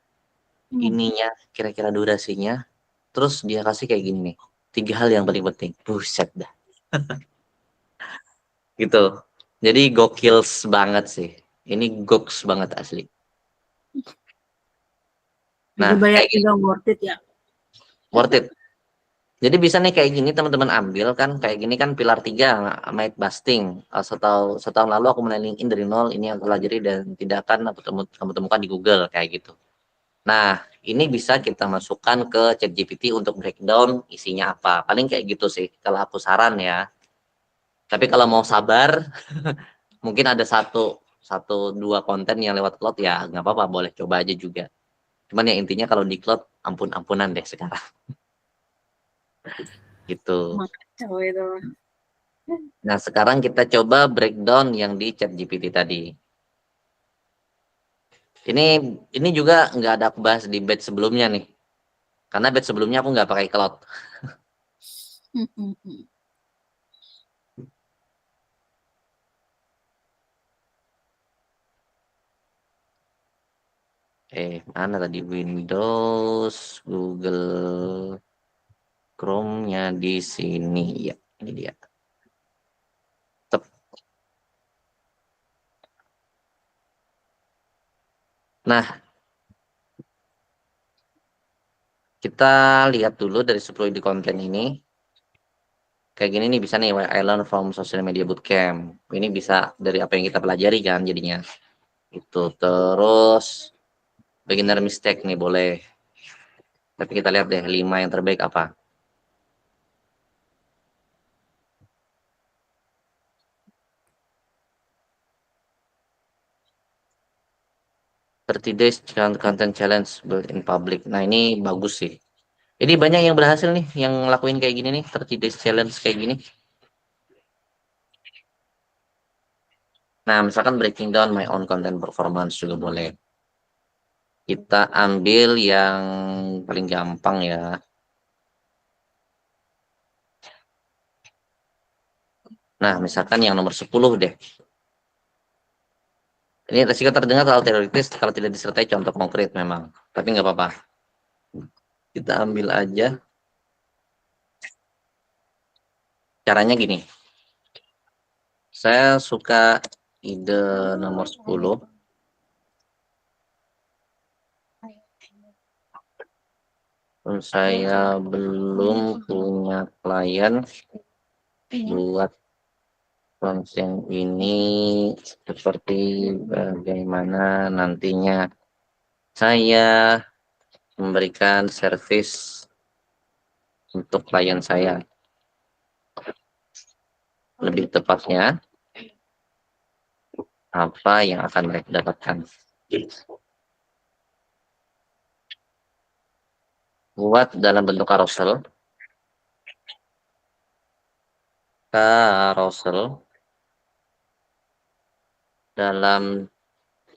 ininya, kira-kira durasinya. Terus dia kasih kayak gini nih, 3 hal yang paling penting. Buset dah. Gitu. Jadi gokils banget sih. Ini goks banget asli. Nah, dibayar kayak gini, juga worth it ya. worth it. Jadi bisa nih kayak gini teman-teman ambil kan kayak gini kan pilar 3 might busting. Setahun lalu aku mulai LinkedIn dari nol, ini yang aku pelajari dan tidak akan kamu temukan di Google kayak gitu. Nah, ini bisa kita masukkan ke ChatGPT untuk breakdown isinya apa. Paling kayak gitu sih kalau aku saran ya. Tapi kalau mau sabar, mungkin ada satu dua konten yang lewat cloud ya nggak apa-apa, boleh coba aja juga. Cuman ya intinya kalau di cloud ampun-ampunan deh sekarang gitu. Kacau itu. Nah, sekarang kita coba breakdown yang di ChatGPT tadi. Ini ini juga nggak ada aku bahas di batch sebelumnya nih. Karena batch sebelumnya aku nggak pakai cloud. Mana tadi Windows, Google Chrome-nya di sini ya. Ini dia. Tep. Nah, kita lihat dulu dari 10 ide konten ini. Kayak gini nih bisa nih, What I learn from social media bootcamp. Ini bisa dari apa yang kita pelajari kan jadinya. Itu terus beginner mistake nih boleh. Tapi kita lihat deh 5 yang terbaik apa. Thirty days content challenge build in public. Nah, ini bagus sih. Ini banyak yang berhasil nih yang ngelakuin kayak gini nih, 30 days challenge kayak gini. Nah, misalkan breaking down my own content performance juga boleh. Kita ambil yang paling gampang ya. Nah, misalkan yang nomor 10 deh. Ini resiko terdengar terlalu teoritis kalau tidak disertai contoh konkret memang. Tapi nggak apa-apa. Kita ambil aja. Caranya gini. Saya suka ide nomor 10. Saya belum punya klien buat konten ini, seperti bagaimana nantinya saya memberikan service untuk klien saya. Lebih tepatnya, apa yang akan mereka dapatkan. Buat dalam bentuk carousel dalam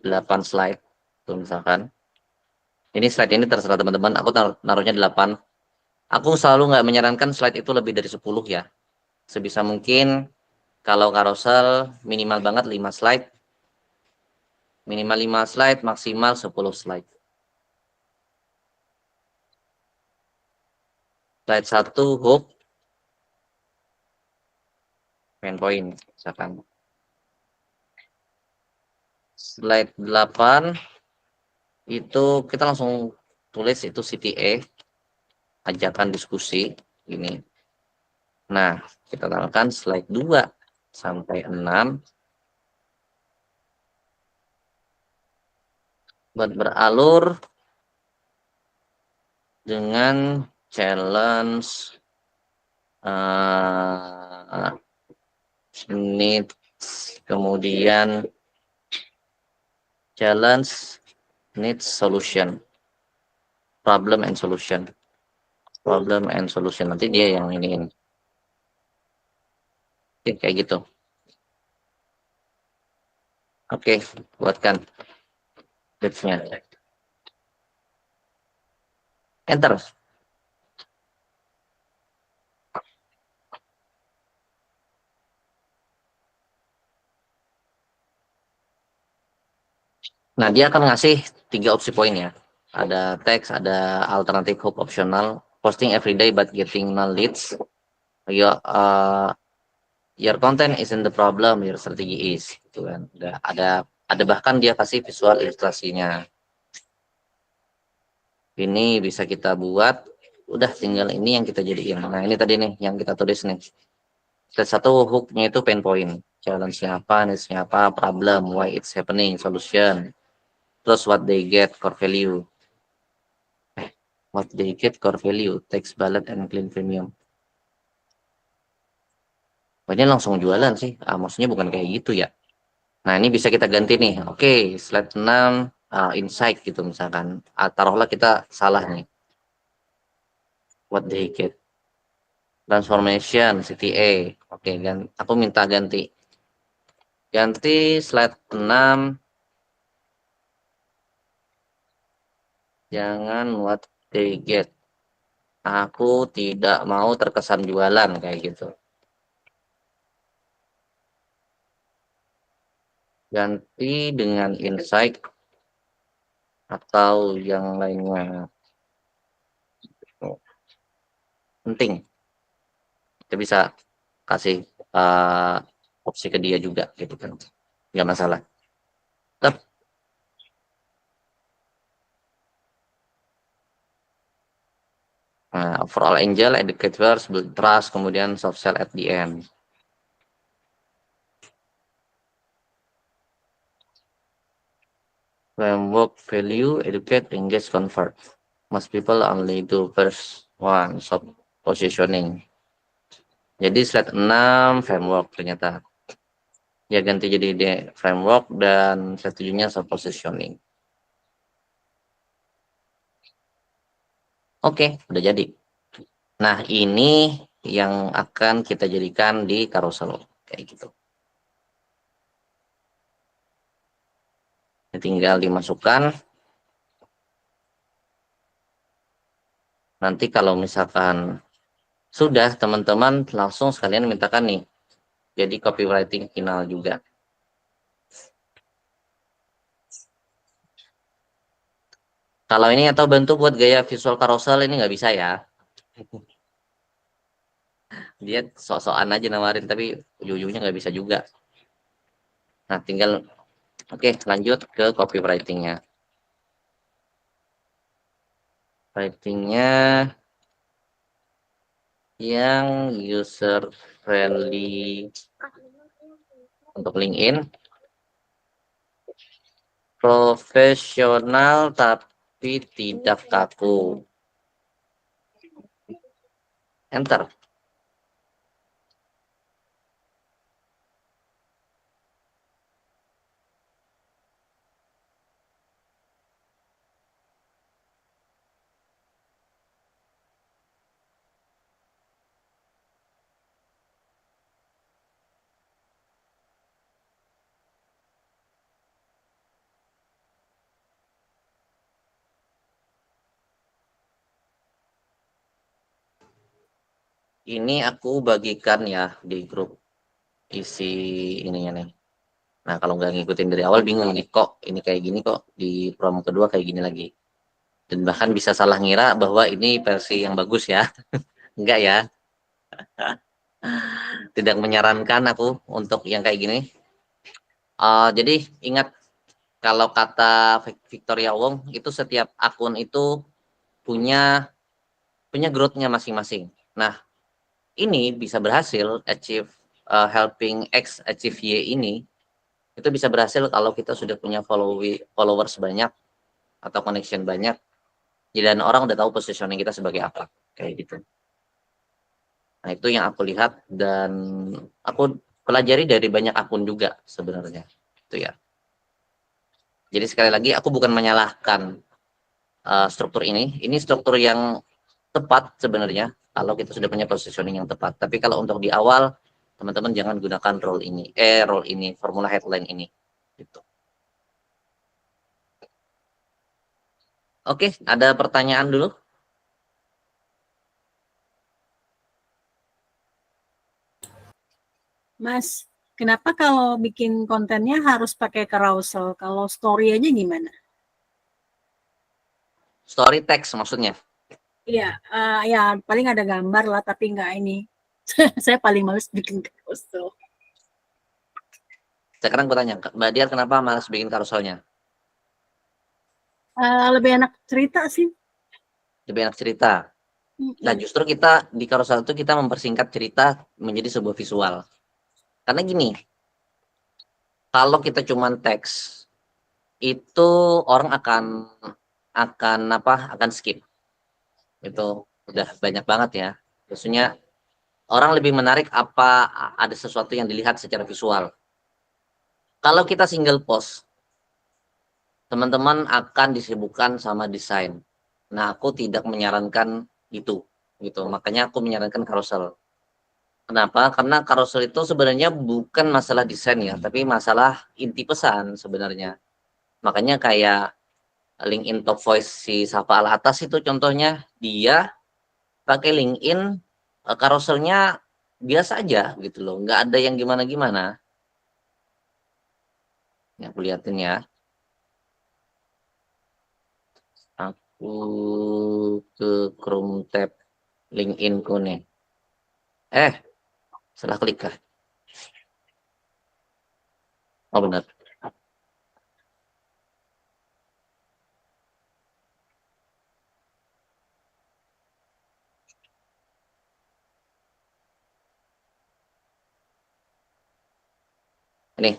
8 slide. Tuh, misalkan. Ini slide ini terserah teman-teman, aku naruhnya 8. Aku selalu nggak menyarankan slide itu lebih dari 10 ya. Sebisa mungkin kalau carousel minimal banget 5 slide. Minimal 5 slide, maksimal 10 slide. Slide 1 hook, main point misalkan. Slide 8 itu kita langsung tulis itu CTA, ajakan diskusi ini. Nah, kita tambahkan slide 2 sampai 6 buat beralur dengan challenge needs, kemudian challenge, needs, solution, problem and solution, problem and solution. Nanti dia yang ini. Oke, kayak gitu. Oke, buatkan dates-nya. Enter. Nah, dia akan ngasih 3 opsi poin ya. Ada teks, ada alternative hook optional, posting every day but getting no leads. Your content isn't the problem, your strategy is. Gitu kan. Ada bahkan dia kasih visual ilustrasinya. Ini bisa kita buat, udah tinggal ini yang kita jadiin. Nah, ini tadi nih yang kita tulis nih. Satu hooknya itu pain point, challenge-nya apa, needs-nya apa, problem, why it's happening, solution, terus what they get, core value. What they get, core value, text bullet and clean premium. Wah, ini langsung jualan sih. Maksudnya bukan kayak gitu ya. Nah, ini bisa kita ganti nih. Oke, slide 6, insight gitu misalkan. Taruhlah kita salah nih. What they get. Transformation, CTA. Oke, aku minta ganti. Ganti slide 6. Jangan what they get. Aku tidak mau terkesan jualan kayak gitu. Ganti dengan insight atau yang lainnya. Penting. Kita bisa kasih opsi ke dia juga gitu kan. Nggak masalah. Tetap. Nah, overall angel, educators, build trust, kemudian soft sell at the end. Framework value, educate, engage, convert. Most people only do first one, soft positioning. Jadi slide 6 framework ternyata. Ya ganti jadi framework dan slide 7-nya soft positioning. Oke, udah jadi. Nah, ini yang akan kita jadikan di carousel kayak gitu. Tinggal dimasukkan. Nanti kalau misalkan sudah, teman-teman langsung sekalian mintakan nih. Jadi copywriting final juga. Kalau ini atau bantu buat gaya visual carousel ini nggak bisa ya. Dia sok-sokan aja nawarin, tapi ujung-ujungnya nggak bisa juga. Nah, tinggal, oke, lanjut ke copywritingnya. Writingnya yang user friendly untuk LinkedIn, profesional tapi tidak kaku. Enter. Ini aku bagikan ya di grup isi ininya nih. Nah, kalau nggak ngikutin dari awal bingung nih, kok ini kayak gini, kok di promo kedua kayak gini lagi. Dan bahkan bisa salah ngira bahwa ini versi yang bagus ya. Enggak ya. Tidak menyarankan aku untuk yang kayak gini. Jadi ingat, kalau kata Victoria Wong itu setiap akun itu punya growth-nya masing-masing. Nah, ini bisa berhasil achieve helping X achieve Y ini, itu bisa berhasil kalau kita sudah punya followers banyak atau connection banyak, dan orang udah tahu positioning kita sebagai apa kayak gitu. Nah, itu yang aku lihat dan aku pelajari dari banyak akun juga sebenarnya itu ya. Jadi sekali lagi aku bukan menyalahkan struktur ini. Ini struktur yang tepat sebenarnya kalau kita sudah punya positioning yang tepat. Tapi kalau untuk di awal, teman-teman jangan gunakan role ini, formula headline ini. Gitu. Oke, ada pertanyaan dulu? Mas, kenapa kalau bikin kontennya harus pakai carousel? Kalau story aja gimana? Story text maksudnya. Iya, ya paling ada gambar lah, tapi nggak ini. Saya paling males bikin carousel. Sekarang gue tanya, Mbak Diar kenapa malas bikin carouselnya? Lebih enak cerita sih. Lebih enak cerita. Nah, justru kita di carousel itu kita mempersingkat cerita menjadi sebuah visual. Karena gini, kalau kita cuma teks, itu orang akan skip. Itu udah banyak banget ya. Maksudnya orang lebih menarik apa ada sesuatu yang dilihat secara visual. Kalau kita single post, teman-teman akan disibukkan sama desain. Nah, aku tidak menyarankan itu, gitu. Makanya aku menyarankan carousel. Kenapa? Karena carousel itu sebenarnya bukan masalah desain ya, tapi masalah inti pesan sebenarnya. Makanya kayak LinkedIn Top Voice si Safa Al Atas itu contohnya, dia pakai LinkedIn carouselnya biasa aja gitu loh, nggak ada yang gimana-gimana. Ya, aku liatin ya. Aku ke Chrome tab LinkedIn ku nih. Salah klik kah? Oh benar. Ini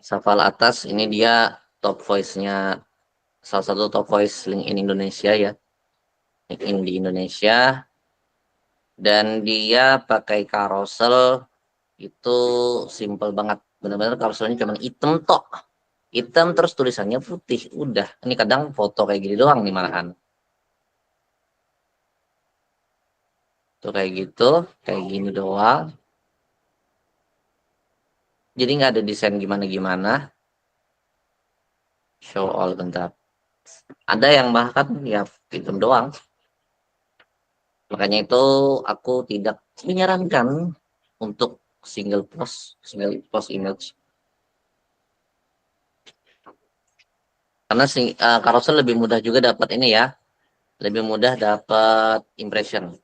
Safal Atas, ini dia top voice-nya, salah satu top voice LinkedIn Indonesia ya. LinkedIn di Indonesia. Dan dia pakai carousel itu simple banget. Benar-benar carouselnya cuma hitam tok. Hitam terus tulisannya putih. Udah. Ini kadang foto kayak gini doang nih malahan. Tuh kayak gitu. Kayak gini doang. Jadi nggak ada desain gimana-gimana. Show all bentar. Ada yang bahkan ya hitam doang. Makanya itu aku tidak menyarankan untuk single post image. Karena carousel lebih mudah juga dapat ini ya. Lebih mudah dapat impression.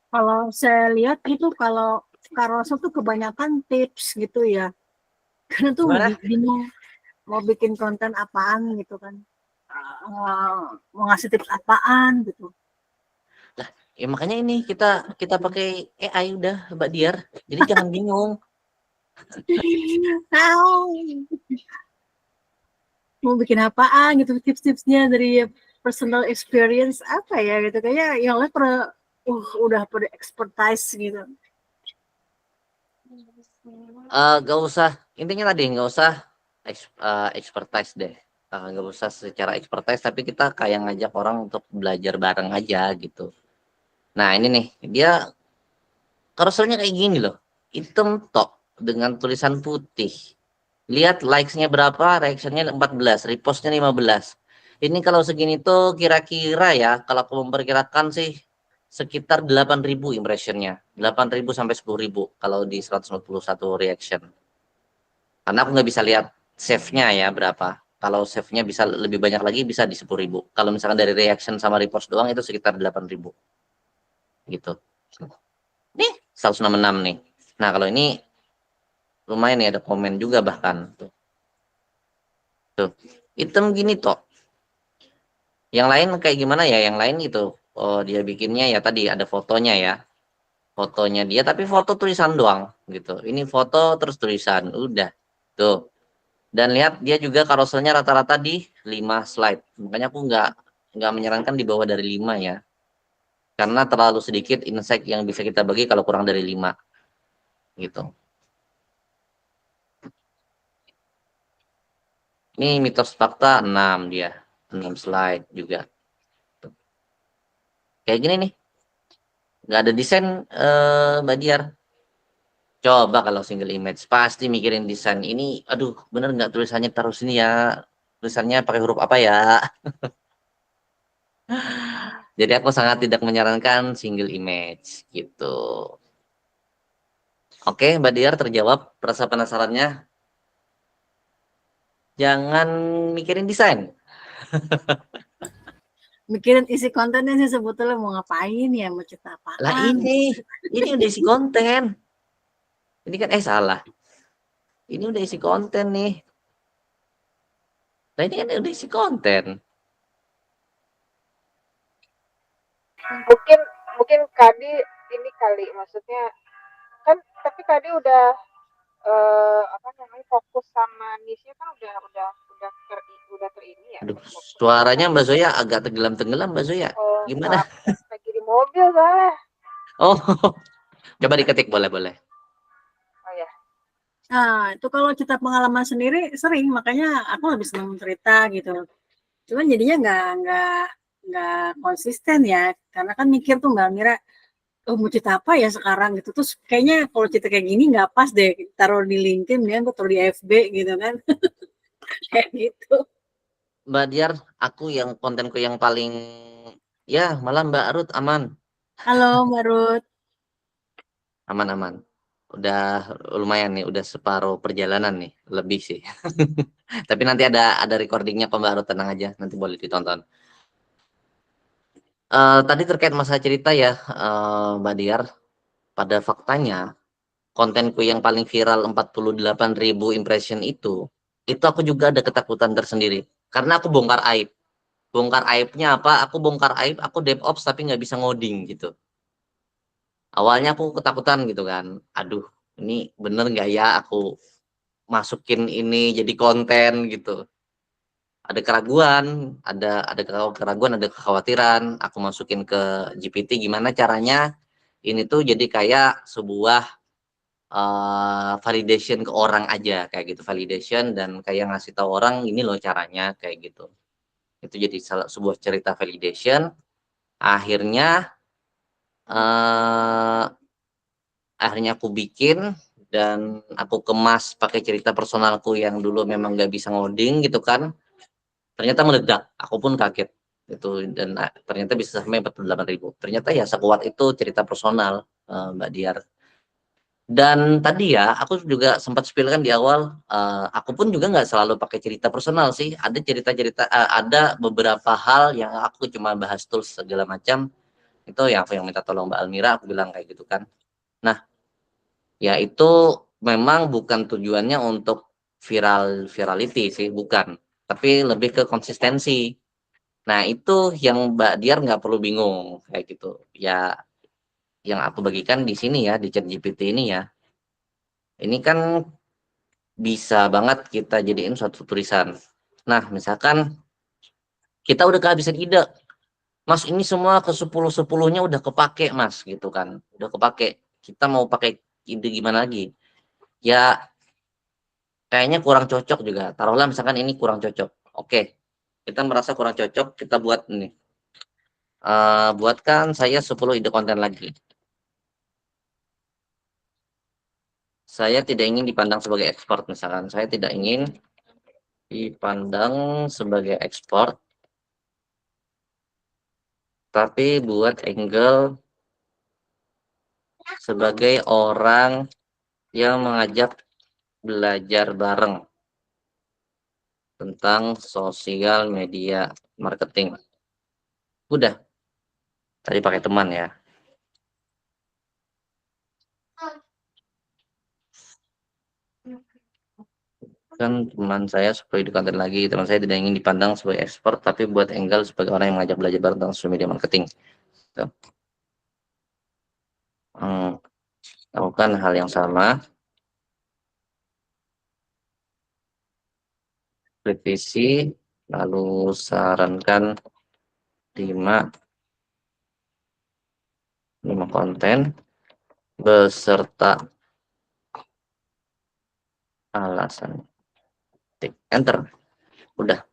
Kalau saya lihat itu kalau carousel tuh kebanyakan tips gitu ya. Karena tuh Gimana? bingung mau bikin konten apaan gitu kan. Mau ngasih tips apaan gitu. Ya makanya ini kita pakai AI udah Mbak Diar. Jadi jangan bingung. Mau bikin apaan gitu, tips-tipsnya dari personal experience apa ya gitu, kayaknya yang lain udah pada expertise gitu. Gak usah, intinya tadi nggak usah expertise deh. Nggak usah secara expertise, tapi kita kayak ngajak orang untuk belajar bareng aja gitu. Nah ini nih, dia carouselnya kayak gini loh, hitam tok dengan tulisan putih. Lihat likes-nya berapa, reaction-nya 14, repost-nya 15. Ini kalau segini tuh kira-kira ya, kalau aku memperkirakan sih sekitar 8.000 impression-nya. 8.000 sampai 10.000 kalau di 141 reaction. Karena aku nggak bisa lihat save-nya ya berapa. Kalau save-nya bisa lebih banyak lagi bisa di 10.000. Kalau misalkan dari reaction sama repost doang itu sekitar 8.000. Gitu. Nih, 166 nih. Nah, kalau ini lumayan nih ada komen juga bahkan. Tuh. Item gini toh. Yang lain kayak gimana ya? Yang lain itu oh dia bikinnya ya tadi ada fotonya ya. Fotonya dia tapi foto tulisan doang gitu. Ini foto terus tulisan. Udah. Tuh. Dan lihat dia juga carouselnya rata-rata di 5 slide. Makanya aku nggak menyarankan di bawah dari 5 ya. karena terlalu sedikit insight yang bisa kita bagi kalau kurang dari 5 gitu. Ini mitos fakta 6 dia, 6 slide juga. Kayak gini nih, nggak ada desain Mbak Diar. Coba kalau single image pasti mikirin desain ini, aduh bener nggak tulisannya taruh sini ya, tulisannya pakai huruf apa ya. Jadi aku sangat tidak menyarankan single image gitu. Oke Mbak Diar, terjawab rasa penasarannya. Jangan mikirin desain. Mikirin isi kontennya sih sebetulnya mau ngapain ya, mau cerita Lah apaan. ini udah isi konten. Ini kan salah. Ini udah isi konten nih. Nah ini kan udah isi konten. Mungkin Kadi ini kali, maksudnya kan, tapi Kadi udah apa namanya, fokus sama niche-nya kan, udah ter ini ya. Aduh, suaranya Mbak Zoya agak tenggelam-tenggelam Mbak Zoya. Oh, Gimana? maaf, lagi di mobil soalnya. Oh, coba diketik boleh. Oh ya. Nah, itu kalau cerita pengalaman sendiri sering, makanya aku lebih senang cerita gitu. Cuman jadinya nggak konsisten ya, karena kan mikir tuh nggak ngira, oh mau cerita apa ya sekarang gitu. Terus kayaknya kalau cerita kayak gini nggak pas deh, taruh di LinkedIn ya, taruh di FB gitu kan, kayak gitu. Mbak Diar, aku yang kontenku yang paling ya malam Mbak Ruth aman. Halo Mbak Ruth. Aman. Udah lumayan nih, udah separuh perjalanan nih, lebih sih. Tapi nanti ada recordingnya kok Mbak Ruth, tenang aja, nanti boleh ditonton. Tadi terkait masa cerita ya Mbak Diar, pada faktanya kontenku yang paling viral 48.000 impression itu aku juga ada ketakutan tersendiri. Karena aku bongkar aib. Bongkar aibnya apa? Aku bongkar aib, aku DevOps tapi nggak bisa ngoding gitu. Awalnya aku ketakutan gitu kan. Aduh, ini bener nggak ya aku masukin ini jadi konten gitu. Ada keraguan, ada keraguan, ada kekhawatiran. Aku masukin ke GPT gimana caranya ini tuh jadi kayak sebuah validation ke orang aja kayak gitu, validation dan kayak ngasih tahu orang ini loh caranya kayak gitu. Itu jadi sebuah cerita validation. Akhirnya eh, akhirnya aku bikin dan aku kemas pakai cerita personalku yang dulu memang nggak bisa ngoding gitu kan. Ternyata meledak, aku pun kaget itu dan ternyata bisa sampai 48.000. Ternyata ya sekuat itu cerita personal Mbak Diar. Dan tadi ya, aku juga sempat spill-kan di awal, aku pun juga nggak selalu pakai cerita personal sih, ada cerita-cerita ada beberapa hal yang aku cuma bahas tools segala macam, itu yang aku yang minta tolong Mbak Almira, aku bilang kayak gitu kan. Nah, ya itu memang bukan tujuannya untuk virality sih, bukan, tapi lebih ke konsistensi. Nah, itu yang Mbak Diar nggak perlu bingung, kayak gitu. Ya, yang aku bagikan di sini ya, di ChatGPT ini ya, ini kan bisa banget kita jadiin suatu tulisan. Nah, misalkan kita udah kehabisan ide, Mas ini semua ke 10-10-nya udah kepake Mas, gitu kan. Udah kepake. Kita mau pakai ide gimana lagi? Ya, kayaknya kurang cocok juga. Taruhlah misalkan ini kurang cocok. Oke, kita merasa kurang cocok, kita buat nih. Buatkan saya 10 ide konten lagi. Saya tidak ingin dipandang sebagai ekspor misalkan. Saya tidak ingin dipandang sebagai ekspor, tapi buat angle sebagai orang yang mengajak belajar bareng tentang sosial media marketing. Udah, tadi pakai teman ya. Kan teman saya seperti di konten lagi, teman saya tidak ingin dipandang sebagai ekspor, tapi buat angle sebagai orang yang mengajak belajar bareng tentang sosial media marketing. Gitu. Lakukan hal yang sama, revisi, lalu sarankan 5 konten beserta alasan. Tik enter. Udah.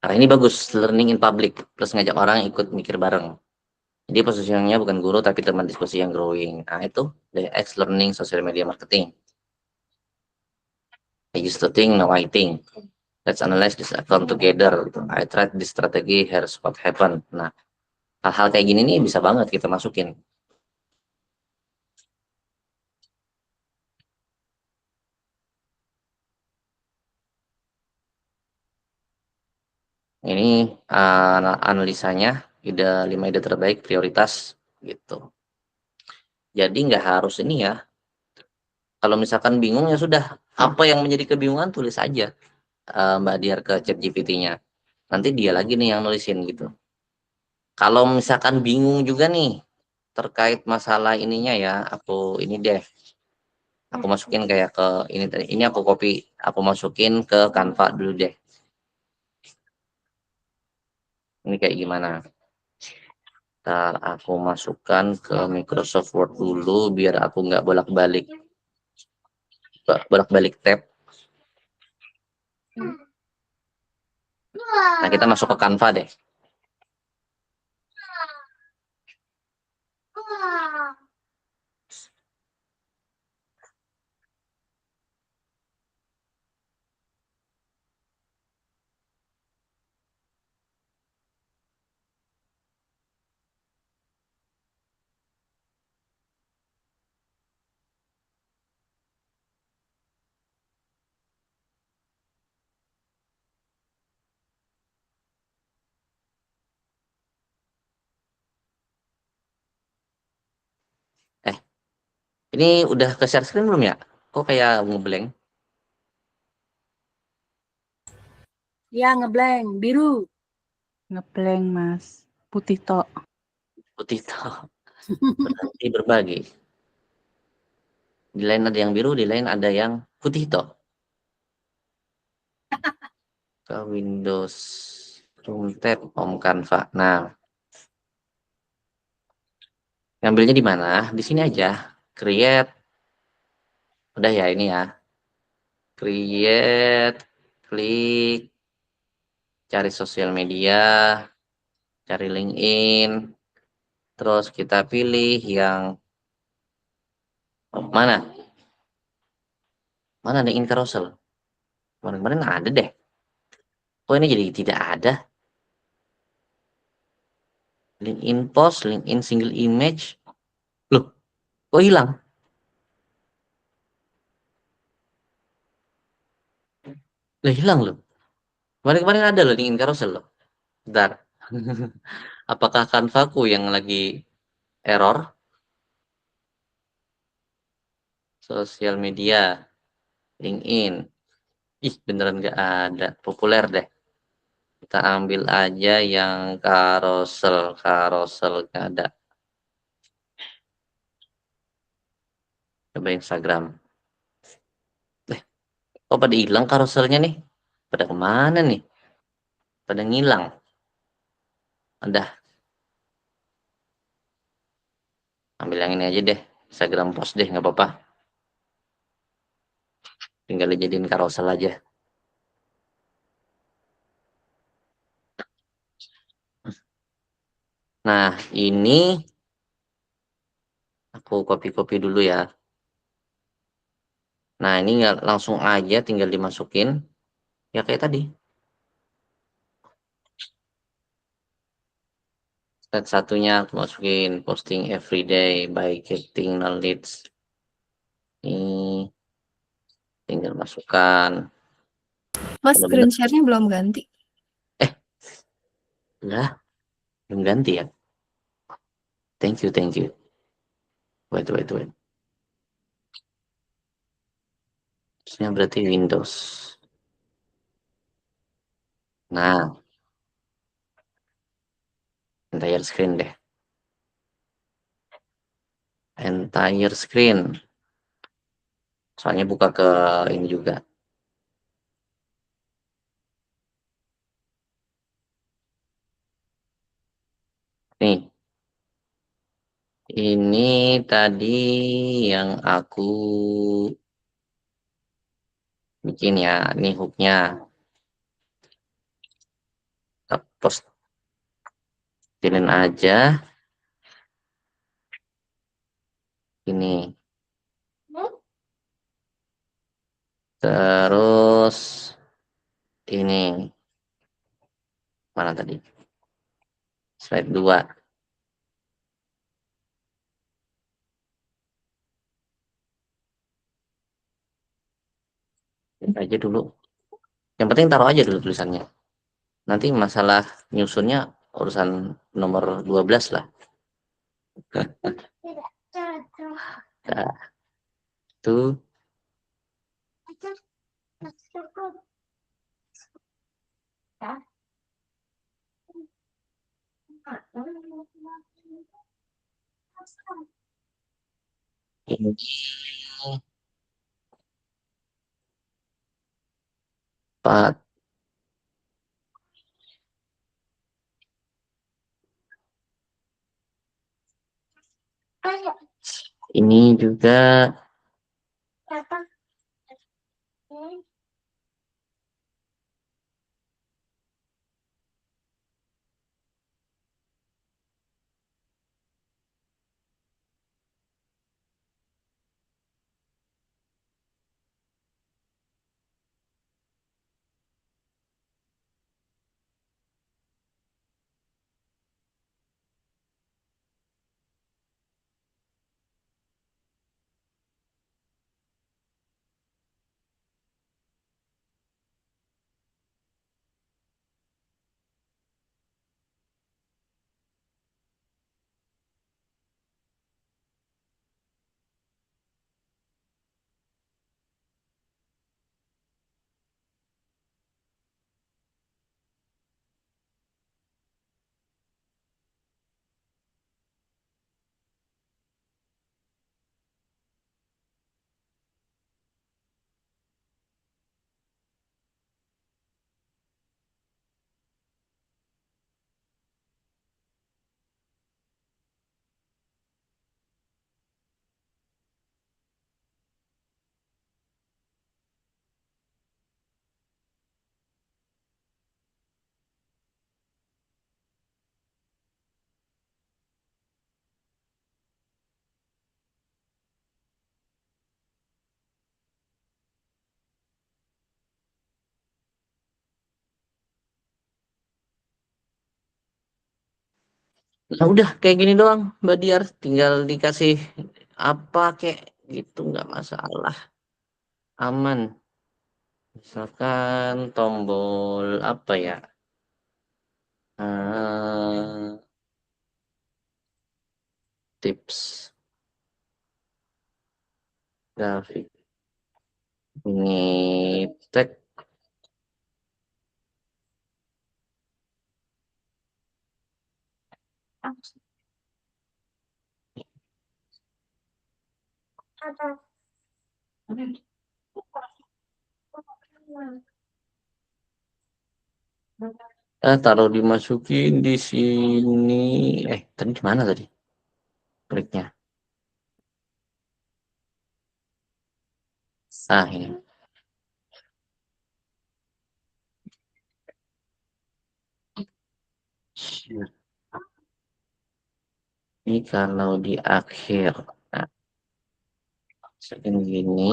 Nah, ini bagus, learning in public plus ngajak orang ikut mikir bareng. Jadi posisinya bukan guru tapi teman diskusi yang growing. Nah, itu the X learning social media marketing. I used to think, now I think. Let's analyze this account together. I tried this strategy, here's what happened. Nah, hal-hal kayak gini nih bisa banget kita masukin. Ini analisanya, ide 5 ide terbaik prioritas gitu. Jadi nggak harus ini ya. Kalau misalkan bingung ya sudah, apa yang menjadi kebingungan tulis aja Mbak Diar ke ChatGPT-nya. Nanti dia lagi nih yang nulisin gitu. Kalau misalkan bingung juga nih terkait masalah ininya ya, aku ini deh. Aku masukin kayak ke ini tadi. Ini aku copy, aku masukin ke Canva dulu deh. Ini kayak gimana? Ntar aku masukkan ke Microsoft Word dulu biar aku nggak bolak-balik tab. Nah, kita masuk ke Canva deh. Eh, ini udah ke share screen belum ya? Kok kayak ngeblank? Ya, ngeblank, biru. Ngeblank, Mas. Putih tok. Putih toh. Berarti berbagi. Di lain ada yang biru, di lain ada yang putih toh. Ke Windows Room tab Home Canva. Nah, ngambilnya di mana? Di sini aja. Create. Udah ya ini ya. Create. Klik. Cari sosial media. Cari LinkedIn. Terus kita pilih yang mana? Mana LinkedIn carousel? Kemarin-kemarin ada deh. Kok ini jadi tidak ada? LinkedIn post, LinkedIn single image. Loh, kok hilang? Lah hilang loh. Kemarin-kemarin ada loh LinkedIn carousel loh. Bentar. Apakah Canvaku yang lagi error? Sosial media, LinkedIn. Ih, beneran nggak ada. Populer deh. Kita ambil aja yang carousel. Carousel nggak ada. Coba Instagram. Kok pada hilang carouselnya nih? Pada kemana nih? Pada ngilang. Udah, ambil yang ini aja deh. Instagram post deh, nggak apa-apa. Tinggal dijadiin carousel aja. Nah, ini aku copy-copy dulu ya. Nah, ini nggak langsung aja tinggal dimasukin. Ya kayak tadi. Step satunya aku masukin posting everyday by getting knowledge. Ini tinggal masukkan. Mas, Benar-benar. screen share-nya belum ganti. Lah, belum ganti ya. Thank you, thank you. Wait. Terusnya berarti Windows. Nah, entire screen deh. Entire screen. Soalnya buka ke ini juga. Nih, Ini tadi yang aku bikin ya, ini hooknya. Kita postin aja ini. Terus ini mana tadi? Slide 2. Ini aja dulu. Yang penting taruh aja dulu tulisannya. Nanti masalah nyusunnya urusan nomor 12 lah. Nah, tuh. Ini, Pak. Ini juga nah udah kayak gini doang, Mbak Diar. Tinggal dikasih apa kayak gitu nggak masalah, aman. Misalkan tombol apa ya? Eh, tips grafik ini tag taruh dimasukin di sini. Tadi di mana tadi? Kliknya. Ah, ini. Ini kalau di akhir. Nah, segini.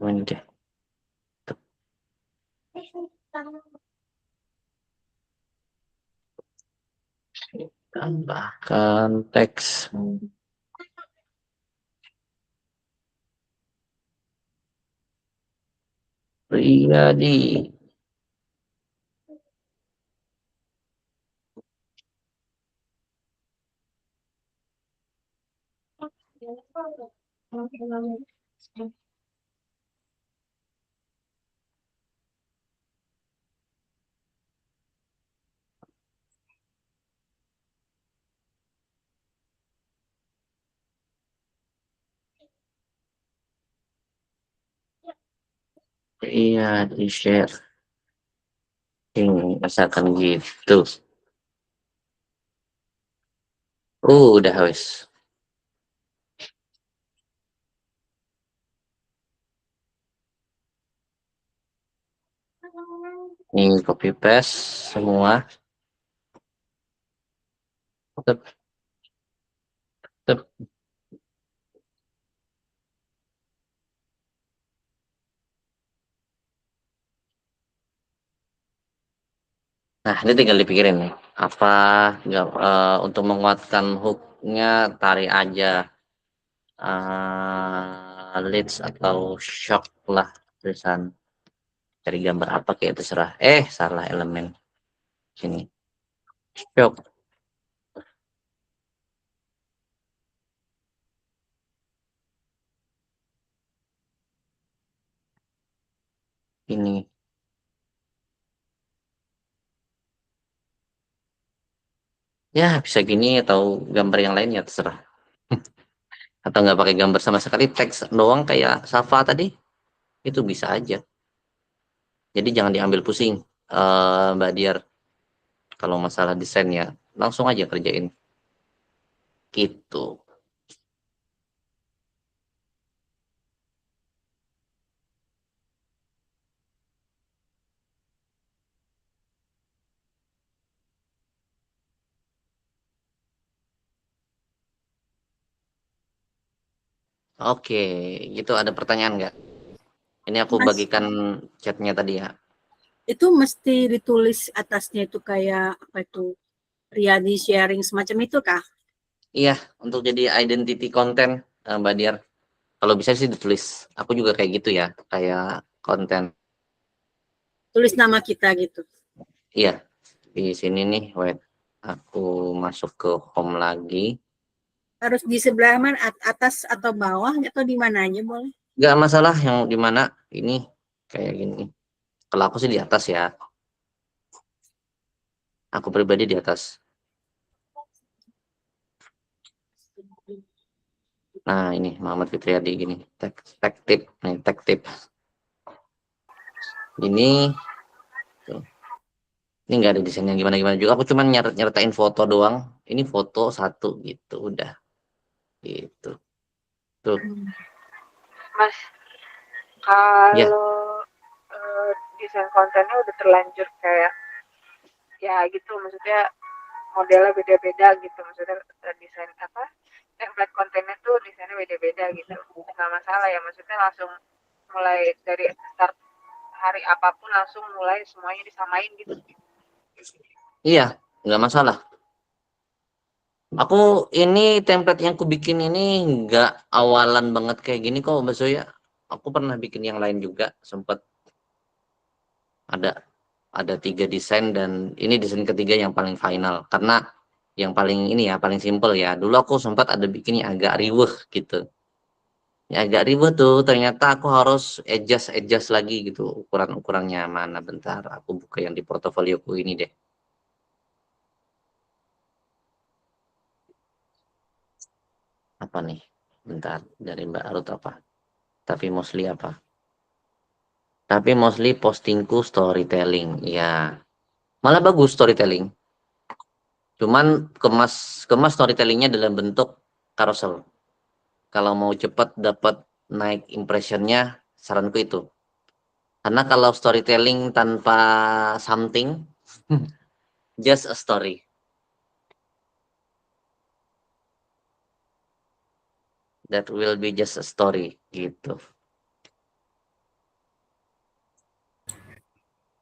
Ini deh. Tambahkan teks pribadi. Iya, di share. Misalkan gitu. Udah wes. Ini copy paste semua. Tep, tep. Nah, ini tinggal dipikirin nih. Apa untuk menguatkan hooknya tarik aja leads atau shock lah tulisan. Cari gambar apa kayak terserah. Salah elemen. Sini. Shock. Ini. Ya, bisa gini atau gambar yang lain ya terserah. Atau nggak pakai gambar sama sekali, teks doang kayak Safa tadi, itu bisa aja. Jadi jangan diambil pusing, Mbak Diar. Kalau masalah desain ya, langsung aja kerjain. Gitu. Oke, gitu ada pertanyaan nggak? Ini aku Mas, bagikan chatnya tadi ya. itu mesti ditulis atasnya itu kayak apa itu Riyadi sharing semacam itu kah? Iya, untuk jadi identity konten, Mbak Diar. Kalau bisa sih ditulis. Aku juga kayak gitu ya, kayak konten. Tulis nama kita gitu. Iya, di sini nih, wait. Aku masuk ke home lagi. Harus di sebelah mana, atas atau bawah atau di mana aja boleh? Nggak masalah yang di mana ini kayak gini. Kalau aku sih di atas ya. Aku pribadi di atas. Nah, ini Muhammad Fitriadi gini. Tag tip, nih tag tip. Ini tuh. Ini nggak ada desain yang gimana-gimana juga. Aku cuman nyertain foto doang. Ini foto satu gitu, udah. Gitu. Tuh. Mas, Ya, kalau desain kontennya udah terlanjur kayak ya gitu, maksudnya modelnya beda-beda gitu, maksudnya desain apa template kontennya tuh desainnya beda-beda gitu, nggak masalah ya, maksudnya langsung mulai dari start hari apapun langsung mulai semuanya disamain gitu. iya, nggak masalah. Aku ini template yang aku bikin ini nggak awalan banget kayak gini kok, Mbak Zoya. Aku pernah bikin yang lain juga, sempat ada 3 desain dan ini desain ketiga yang paling final karena yang paling ini ya paling simple ya. Dulu aku sempat ada bikin yang agak riweh gitu. Ya agak ribet tuh, ternyata aku harus adjust lagi gitu ukuran-ukurannya. Mana bentar, aku buka yang di portofolioku ini deh. Apa nih? Bentar, dari Mbak Arut apa? Tapi mostly apa? Tapi mostly postingku storytelling. Ya, malah bagus storytelling. Cuman kemas storytellingnya dalam bentuk carousel. Kalau mau cepat dapat naik impressionnya, saranku itu. Karena kalau storytelling tanpa something, just a story. That will be just a story gitu.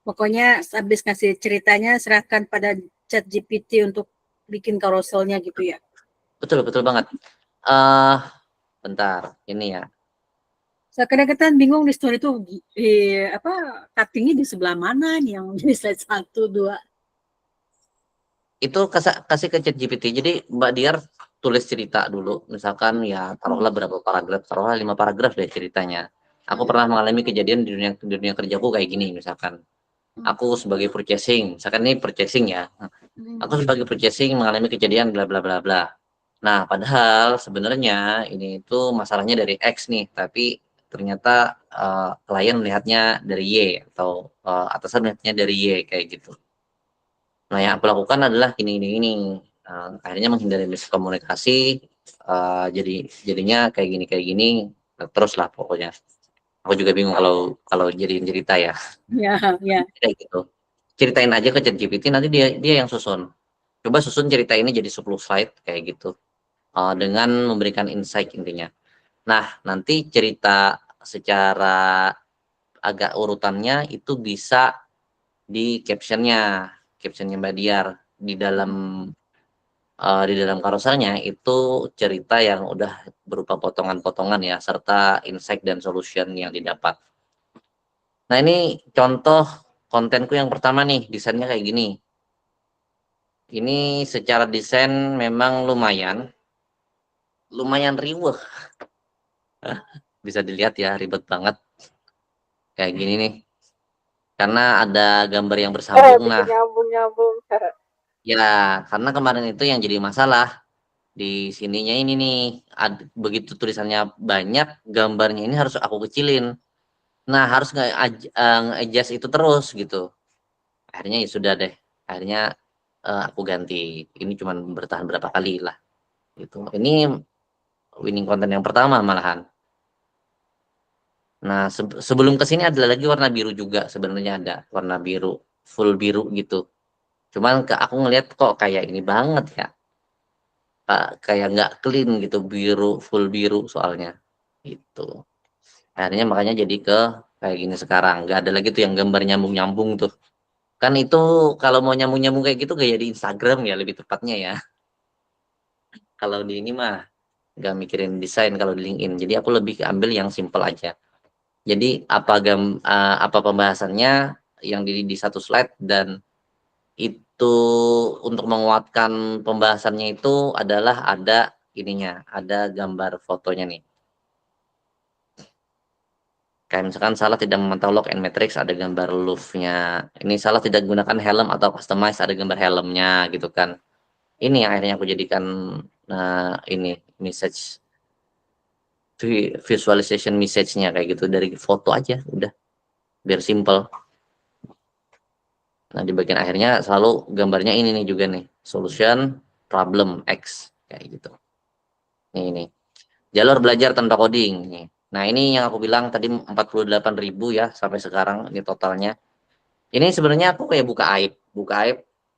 Pokoknya habis ngasih ceritanya serahkan pada chat GPT untuk bikin carouselnya gitu ya. Betul banget. Bentar, ini ya. Saya kadang-kadang bingung di story itu apa cuttingnya di sebelah mana nih yang jadi slide 1, 2. Itu kasih ke ChatGPT. Jadi Mbak Diar tulis cerita dulu. Misalkan ya taruhlah berapa paragraf, taruhlah 5 paragraf deh ceritanya. Aku pernah mengalami kejadian di dunia kerjaku kayak gini misalkan. Aku sebagai purchasing, misalkan ini purchasing ya. Aku sebagai purchasing mengalami kejadian bla bla bla bla. Nah, padahal sebenarnya ini itu masalahnya dari X nih, tapi ternyata klien melihatnya dari Y atau atasan melihatnya dari Y kayak gitu. Nah, yang aku lakukan adalah ini. Akhirnya menghindari miskomunikasi, jadinya kayak gini, terus lah pokoknya. Aku juga bingung kalau jadiin cerita ya. Ya, ya. Kayak gitu. Ceritain aja ke ChatGPT, nanti dia yang susun. Coba susun cerita ini jadi 10 slide kayak gitu. Dengan memberikan insight intinya. Nah, nanti cerita secara agak urutannya itu bisa di captionnya Mbak Diar di dalam karuselnya itu cerita yang udah berupa potongan-potongan ya, serta insight dan solution yang didapat. Nah, ini contoh kontenku yang pertama nih, desainnya kayak gini. Ini secara desain memang lumayan riweuh. Bisa dilihat ya, ribet banget. Kayak gini nih. Karena ada gambar yang bersambung. Bikin Nah, nyambung. ya, karena kemarin itu yang jadi masalah di sininya ini nih, begitu tulisannya banyak, gambarnya ini harus aku kecilin. Nah, harus nge-adjust itu terus gitu. Akhirnya ya sudah deh. Akhirnya aku ganti. Ini cuma bertahan berapa kali lah gitu. Ini winning konten yang pertama malahan. Nah, sebelum kesini ada lagi warna biru juga, sebenarnya ada warna biru, full biru gitu. Cuman aku ngelihat kok kayak ini banget ya. Kayak nggak clean gitu, full biru soalnya. Gitu. Akhirnya makanya jadi kayak gini sekarang. Nggak ada lagi tuh yang gambar nyambung-nyambung tuh. Kan itu kalau mau nyambung-nyambung kayak gitu gaya di Instagram ya lebih tepatnya ya. Kalau di ini mah nggak mikirin desain kalau di LinkedIn. Jadi aku lebih ambil yang simple aja. Jadi apa pembahasannya yang di satu slide, dan itu untuk menguatkan pembahasannya itu adalah ada ininya, ada gambar fotonya nih. Kayak misalkan salah tidak memantau log and metrics, ada gambar louvnya. Ini salah tidak gunakan helm atau customize, ada gambar helmnya gitu kan. Ini yang akhirnya aku jadikan ini message, visualization message-nya kayak gitu dari foto aja udah, biar simple. Nah, di bagian akhirnya selalu gambarnya ini nih juga nih, solution, problem, X kayak gitu. Ini jalur belajar tanpa coding nih. Nah, ini yang aku bilang tadi 48.000 ya sampai sekarang ini totalnya. Ini sebenarnya aku kayak buka aib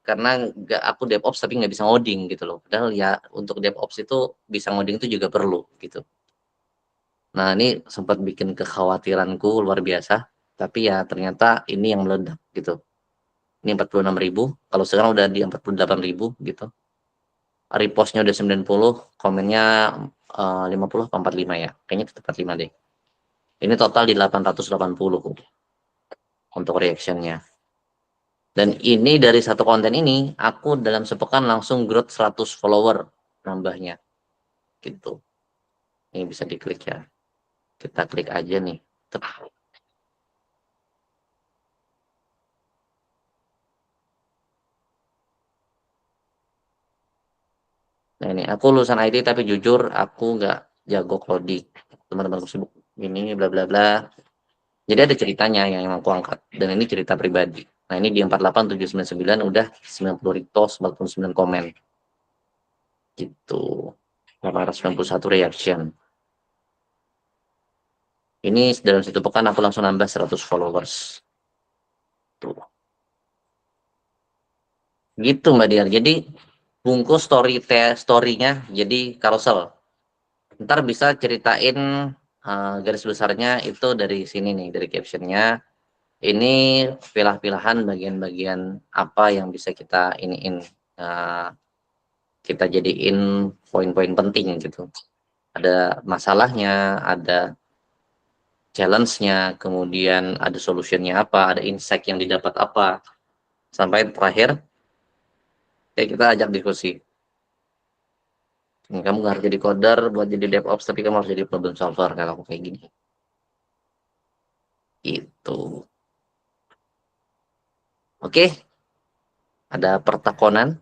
karena aku DevOps tapi nggak bisa ngoding gitu loh. Padahal ya untuk DevOps itu bisa ngoding itu juga perlu gitu. Nah, ini sempat bikin kekhawatiranku luar biasa, tapi ya ternyata ini yang meledak gitu. Ini 46.000, kalau sekarang udah di 48.000 gitu. Repostnya udah 90, komennya 50 atau 45 ya. Kayaknya tetap 45 deh. Ini total di 880 untuk reactionnya. Dan ini dari satu konten ini, aku dalam sepekan langsung growth 100 follower nambahnya. Gitu. Ini bisa diklik ya. Kita klik aja nih. Nah, ini aku lulusan IT tapi jujur aku nggak jago coding. Teman-temanku sibuk ini bla bla bla. Jadi ada ceritanya yang aku angkat, dan ini cerita pribadi. Nah, ini di 48799 udah 90 repost, 49 komen. Gitu. 891 reaction. Ini dalam satu pekan aku langsung nambah 100 followers. Tuh. Gitu Mbak Diar. Jadi bungkus story-nya jadi carousel. Ntar bisa ceritain garis besarnya itu dari sini nih, dari captionnya. Ini pilah-pilahan bagian-bagian apa yang bisa kita iniin, kita jadiin poin-poin penting gitu. Ada masalahnya, ada challenge-nya, kemudian ada solution-nya apa, ada insight yang didapat apa, sampai terakhir kayak kita ajak diskusi. Kamu nggak harus jadi coder buat jadi DevOps, tapi kamu harus jadi problem solver kalau aku kayak gini. Itu. Oke. Ada pertakonan?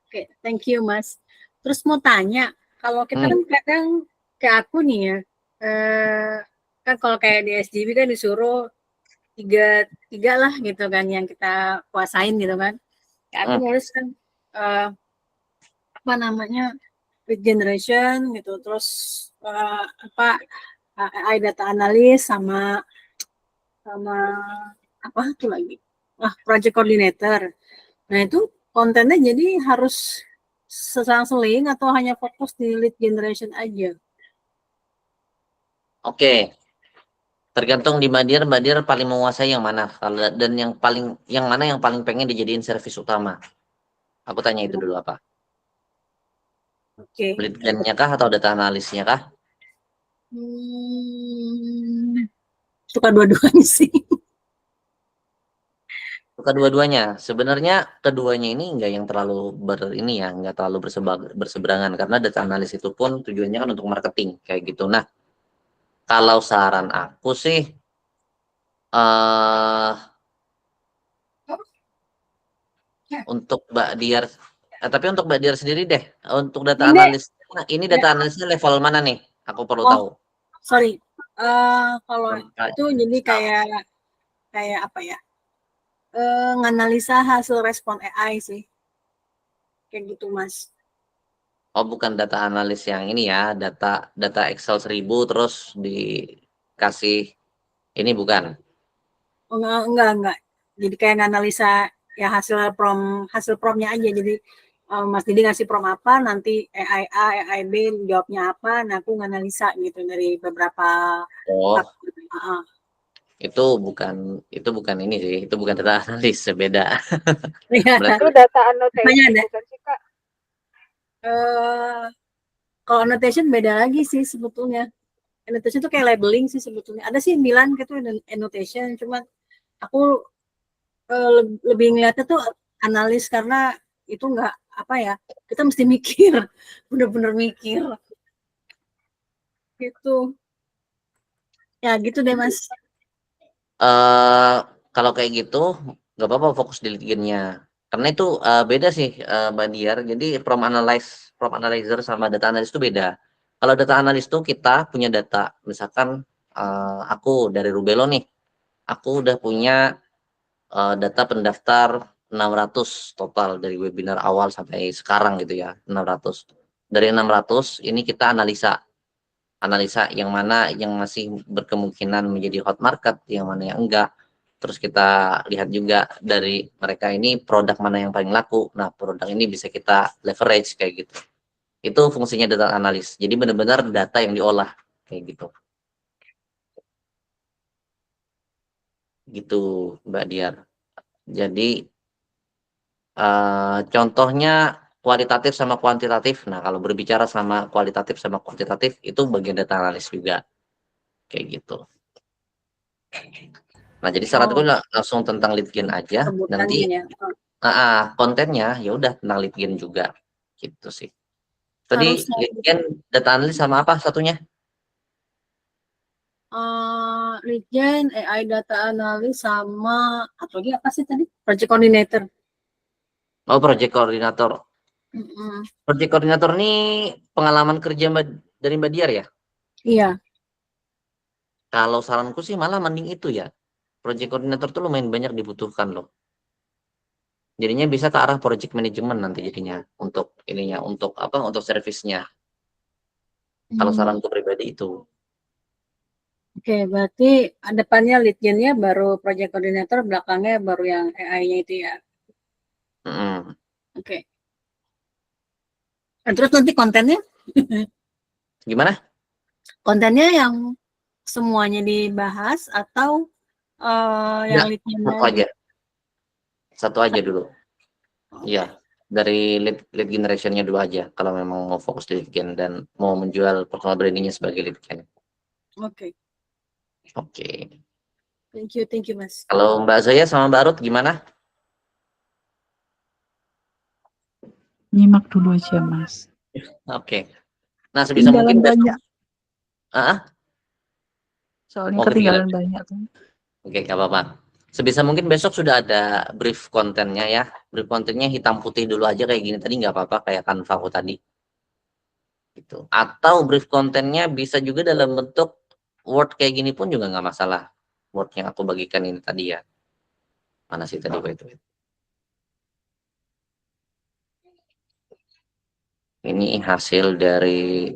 Oke, thank you Mas. Terus mau tanya, kalau kita kan kadang ke aku nih ya, kan kalau kayak di SGB kan disuruh tiga tiga lah gitu kan yang kita kuasain gitu kan. Ya, aku nulis kan apa namanya lead generation gitu, terus apa AI data analis sama sama apa tuh lagi project coordinator. Nah itu kontennya jadi harus selang-seling atau hanya fokus di lead generation aja? Oke, tergantung di Mbak Diar paling menguasai yang mana dan yang mana yang paling pengen dijadiin servis utama. Aku tanya itu dulu apa? Oke. Lead gen-nya kah atau data analisnya kah? Suka dua-duanya sih. Kedua-duanya. Sebenarnya keduanya ini enggak yang terlalu enggak terlalu berseberangan karena data analis itu pun tujuannya kan untuk marketing kayak gitu. Nah, kalau saran aku sih eh untuk Mbak Diar tapi untuk Mbak Diar sendiri deh, untuk data Ini analis ini ya, data analisnya level mana nih? Aku perlu tahu. sorry. Kalau itu jadi Staff. kayak apa ya? Nganalisa hasil respon AI sih. Kayak gitu, Mas. Oh, bukan data analis yang ini ya, data Excel 1000 terus dikasih ini bukan. Oh, enggak. Jadi kayak nganalisa ya hasil promnya aja. Jadi Mas Didi ngasih prom apa, nanti AI A, AI B jawabnya apa, nah aku nganalisa gitu dari beberapa Oh, faktor. itu bukan ini sih, itu bukan data analis, beda. Iya, Berarti Itu data makanya annotation ada. bukan sih Kak? Kalau annotation beda lagi sih sebetulnya. Annotation itu kayak labeling sih sebetulnya. Ada sih yang bilang gitu annotation, cuma aku lebih ngeliatnya tuh analis karena itu nggak apa ya, kita mesti mikir, bener-bener mikir gitu. Ya gitu deh Mas. kalau kayak gitu nggak apa-apa fokus di lead gen-nya. Karena itu beda sih Mbak Diar. Jadi prompt analyzer sama data analis itu beda. Kalau data analis tuh kita punya data, misalkan aku dari Rubelo nih, aku udah punya data pendaftar 600 total dari webinar awal sampai sekarang gitu ya, 600. Dari 600 ini kita analisa yang mana yang masih berkemungkinan menjadi hot market, yang mana yang enggak. Terus kita lihat juga dari mereka ini produk mana yang paling laku. Nah, produk ini bisa kita leverage kayak gitu. Itu fungsinya data analis. Jadi benar-benar data yang diolah kayak gitu. Gitu, Mbak Diar. Jadi contohnya kualitatif sama kuantitatif. Nah, kalau berbicara sama kualitatif sama kuantitatif itu bagian data analis juga kayak gitu. Nah, jadi saranku langsung tentang lead gen aja. Nanti Sebutannya ya. kontennya ya udah tentang lead gen juga gitu sih. Tadi Harusnya lead gen data analis sama apa satunya? Regen, AI data analis sama apa lagi apa sih tadi? Project coordinator. Oh, project coordinator. Mm-mm. Project coordinator ini pengalaman kerja dari Mbak Diar ya? Iya. Kalau saranku sih malah mending itu ya. Project coordinator tuh lumayan banyak dibutuhkan loh. Jadinya bisa ke arah project management nanti jadinya untuk ininya, untuk apa? Untuk servisnya. Kalau saranku pribadi itu. Oke, berarti depannya lead gen-nya baru project coordinator, belakangnya baru yang AI-nya itu ya. Mm-mm. Oke. Dan terus nanti kontennya? Gimana? Kontennya yang semuanya dibahas atau yang Enggak, lead gen-nya satu aja? aja. Satu aja dulu. Iya, Oke. dari lead generation-nya dulu aja kalau memang mau fokus di lead gen dan mau menjual personal branding-nya sebagai lead gen. Oke. Oke. Thank you, Mas. Kalau Mbak Zoya sama Mbak Ruth gimana? Nyimak dulu aja, Mas. Oke. Nah, sebisa Ketinggalan mungkin besok. banyak. Soalnya Mau ketinggalan. ketinggalan banyak kan. Oke, nggak apa-apa. Sebisa mungkin besok sudah ada brief kontennya ya. Brief kontennya hitam putih dulu aja kayak gini tadi nggak apa-apa kayak Canva aku tadi. gitu. Atau brief kontennya bisa juga dalam bentuk Word kayak gini pun juga nggak masalah. Word yang aku bagikan ini tadi ya. Mana sih tadi itu? Ini hasil dari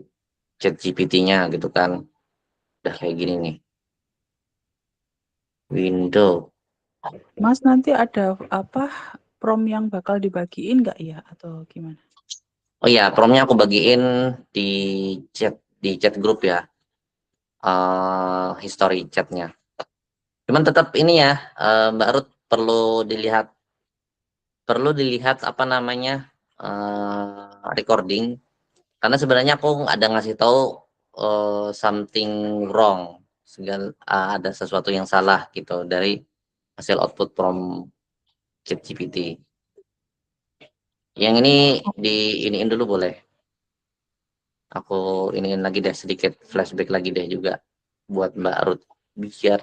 ChatGPT-nya gitu kan. Udah kayak gini nih. Window. Mas nanti ada apa prom yang bakal dibagiin nggak ya atau gimana? Oh iya, promnya aku bagiin di chat grup ya. History chatnya. Cuman tetap ini ya, Mbak Ruth perlu dilihat apa namanya recording, karena sebenarnya aku ada ngasih tahu something wrong, ada sesuatu yang salah gitu dari hasil output from ChatGPT. Yang ini iniin dulu boleh? Aku iniin lagi deh sedikit flashback lagi deh juga buat Mbak Ruth biar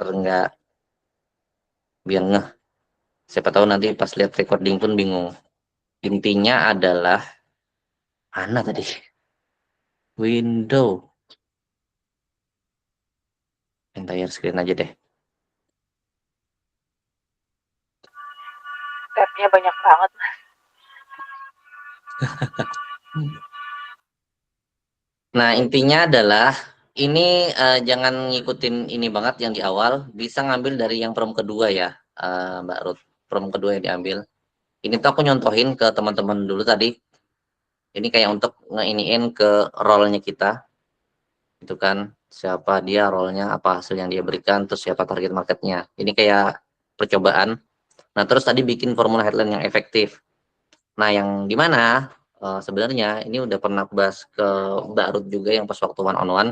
ngeh. Siapa tahu nanti pas lihat recording pun bingung. Intinya adalah mana tadi? Window. Entire screen aja deh. Tabnya banyak banget. Nah, intinya adalah ini jangan ngikutin ini banget yang di awal, bisa ngambil dari yang prom kedua ya, Mbak Ruth. Prom kedua yang diambil. Ini tuh aku nyontohin ke teman-teman dulu tadi. Ini kayak untuk ngeiniin ke role-nya kita. Itu kan siapa dia, role-nya, apa hasil yang dia berikan, terus siapa target marketnya. Ini kayak percobaan. Nah, terus tadi bikin formula headline yang efektif. Nah, yang dimana sebenarnya ini udah pernah bahas ke Mbak Ruth juga yang pas waktu one on one.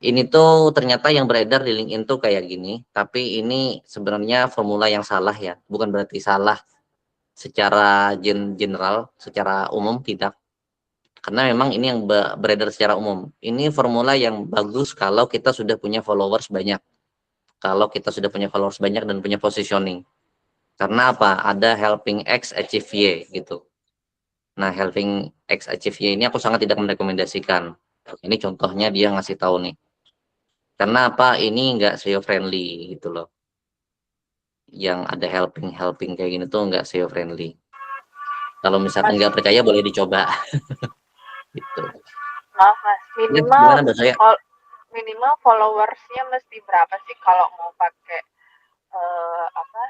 Ini tuh ternyata yang beredar di LinkedIn tuh kayak gini, tapi ini sebenarnya formula yang salah ya. Bukan berarti salah secara general, secara umum tidak. Karena memang ini yang beredar secara umum. Ini formula yang bagus kalau kita sudah punya followers banyak. Kalau kita sudah punya followers banyak dan punya positioning. Karena apa? Ada helping X achieve Y gitu. Nah, helping X achieve Y ini aku sangat tidak merekomendasikan. Ini contohnya dia ngasih tahu nih. Karena apa? Ini nggak SEO friendly gitu loh. Yang ada helping kayak gini tuh nggak SEO friendly. Kalau misalkan Mas, nggak percaya boleh dicoba. Gitu. maaf Mas, Ya, gimana Mbak saya? minimal followersnya mesti berapa sih kalau mau pakai apa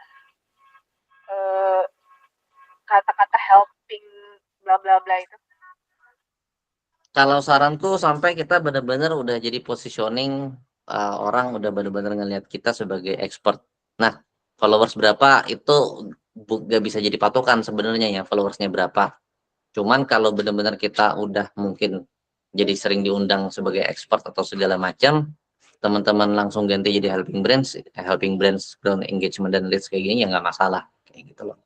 kata-kata helping bla bla bla itu? Kalau saran tuh sampai kita benar-benar udah jadi positioning, orang udah benar-benar ngelihat kita sebagai expert. Nah, followers berapa itu nggak bisa jadi patokan sebenarnya ya, followersnya berapa. Cuman kalau benar-benar kita udah mungkin jadi sering diundang sebagai expert atau segala macam, teman-teman langsung ganti jadi helping brands, ground engagement dan leads kayak gini ya nggak masalah kayak gitu loh.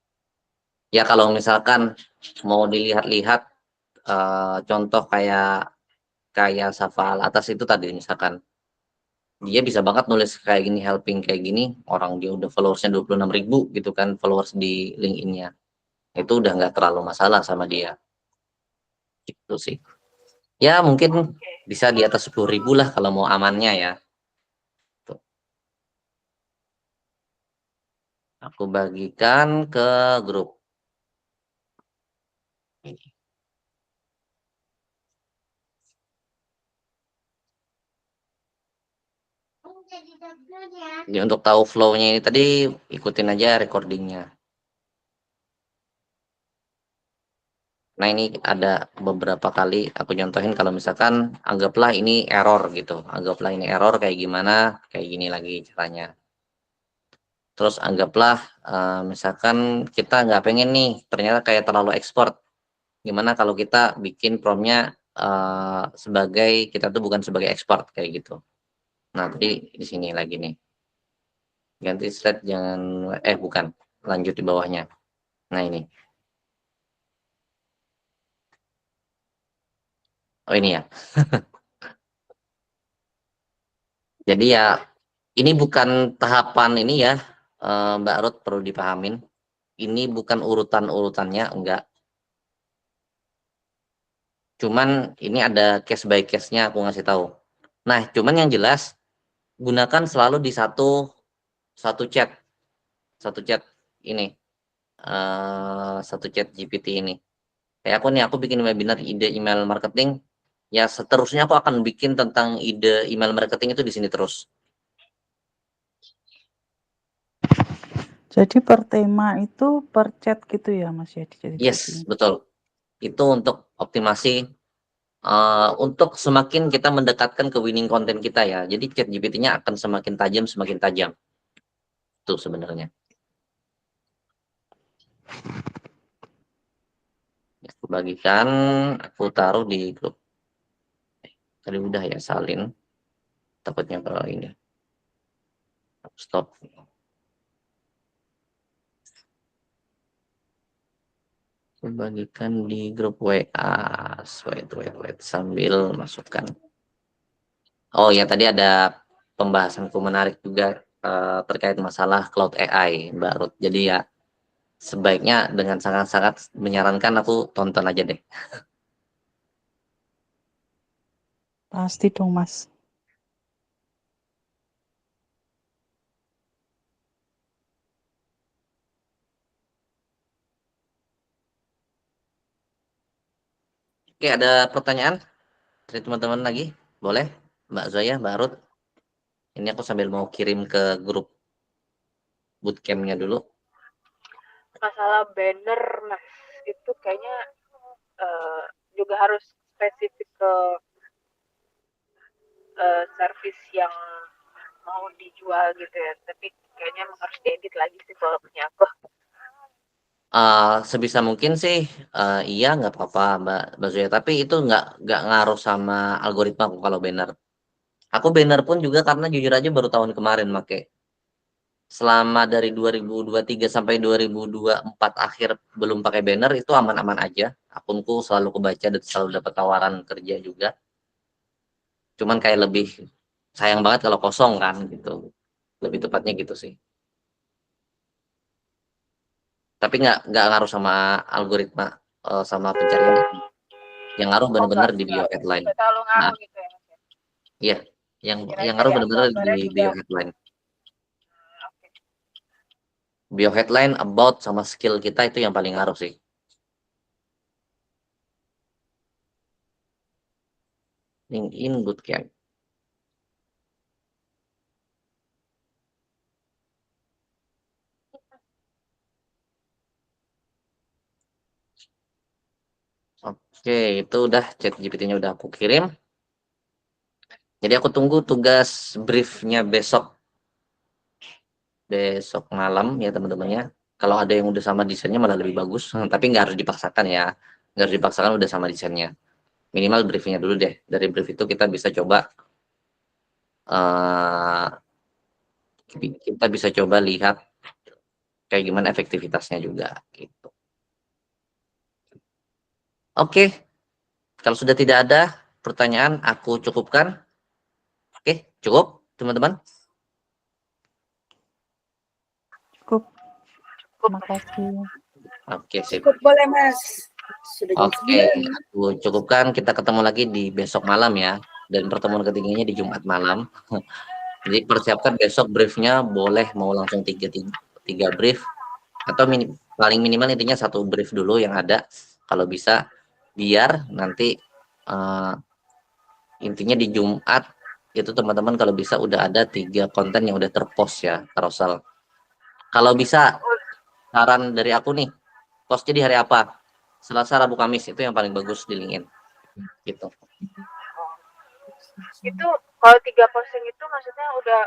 Ya kalau misalkan mau dilihat-lihat contoh kayak Safal atas itu tadi misalkan dia bisa banget nulis kayak gini, helping kayak gini, orang dia udah followersnya 26.000 gitu kan, followers di LinkedIn-nya itu udah nggak terlalu masalah sama dia gitu sih. Ya mungkin bisa di atas 10.000 lah kalau mau amannya ya. Tuh. Aku bagikan ke grup ini. Jadi untuk tahu flow-nya ini tadi ikutin aja recordingnya. Nah ini ada beberapa kali aku contohin kalau misalkan anggaplah ini error gitu. Anggaplah ini error kayak gimana, kayak gini lagi caranya. Terus anggaplah misalkan kita nggak pengen nih, ternyata kayak terlalu ekspor. Gimana kalau kita bikin promnya sebagai, kita tuh bukan sebagai ekspor kayak gitu. Nah tadi di sini lagi nih. Ganti slide jangan, bukan, lanjut di bawahnya. Nah ini. Oh ini ya. Jadi ya ini bukan tahapan ini ya, Mbak Ruth perlu dipahamin. Ini bukan urutan-urutannya, enggak. Cuman ini ada case by case-nya aku ngasih tahu. Nah, cuman yang jelas gunakan selalu di satu chat, satu chat ini, satu chat GPT ini. Kayak aku bikin webinar ide email marketing, ya seterusnya aku akan bikin tentang ide email marketing itu di sini terus. Jadi per tema itu per chat gitu ya Mas ya di ChatGPT? Yes, betul. Itu untuk optimasi, untuk semakin kita mendekatkan ke winning content kita ya. Jadi chat GPT-nya akan semakin tajam. Itu sebenarnya. Aku bagikan, aku taruh di grup. Tadi udah ya salin. Takutnya kalau ini. Aku stop. Aku bagikan di grup WA. Wait. Sambil masukkan. Oh ya, tadi ada pembahasanku menarik juga terkait masalah cloud AI, Mbak Ruth. Jadi ya sebaiknya dengan sangat-sangat menyarankan aku tonton aja deh. Pasti dong Mas. Oke, ada pertanyaan dari teman-teman lagi? Boleh, Mbak Zoya, Mbak Ruth. Ini aku sambil mau kirim ke grup bootcamp-nya dulu. Masalah banner Mas, itu kayaknya juga harus spesifik ke service yang mau dijual gitu ya. Tapi kayaknya emang harus diedit lagi sih kalau punya aku. Sebisa mungkin sih iya nggak apa-apa Mbak Zoya, tapi itu nggak ngaruh sama algoritma aku kalau banner. Aku banner pun juga karena jujur aja baru tahun kemarin make. Selama dari 2023 sampai 2024 akhir belum pakai banner itu aman-aman aja. Akunku selalu kebaca dan selalu dapat tawaran kerja juga. Cuman kayak lebih sayang banget kalau kosong kan gitu. Lebih tepatnya gitu sih. Tapi nggak ngaruh sama algoritma sama pencarian. Yang ngaruh benar-benar di bio headline. Nggak terlalu Nah, ngaruh gitu ya Mas ya. iya, yang Kirain ngaruh dari benar-benar di gambarnya juga. bio headline. Oke. Bio headline about sama skill kita itu yang paling ngaruh sih. LinkedIn Bootcamp. Oke, itu udah chat GPT-nya udah aku kirim. Jadi aku tunggu tugas briefnya besok malam ya teman-temannya. Kalau ada yang udah sama desainnya malah lebih bagus, tapi nggak harus dipaksakan ya. Nggak harus dipaksakan udah sama desainnya. Minimal briefnya dulu deh. Dari brief itu kita bisa coba uh, lihat kayak gimana efektivitasnya juga gitu. Oke, kalau sudah tidak ada pertanyaan aku cukupkan. Oke, cukup teman-teman. Cukup. Terima kasih. Oke, sip. Cukup boleh Mas. Sudah jam Oke, 9. aku cukupkan. Kita ketemu lagi di besok malam ya. Dan pertemuan ketiganya di Jumat malam. Jadi persiapkan besok briefnya, boleh mau langsung tiga brief atau paling minimal intinya satu brief dulu yang ada kalau bisa, biar nanti intinya di Jumat itu teman-teman kalau bisa udah ada 3 konten yang udah terpost ya carousel. Kalau bisa saran dari aku nih, postnya di hari apa? Selasa, Rabu, Kamis itu yang paling bagus di LinkedIn gitu. Itu kalau 3 posting itu maksudnya udah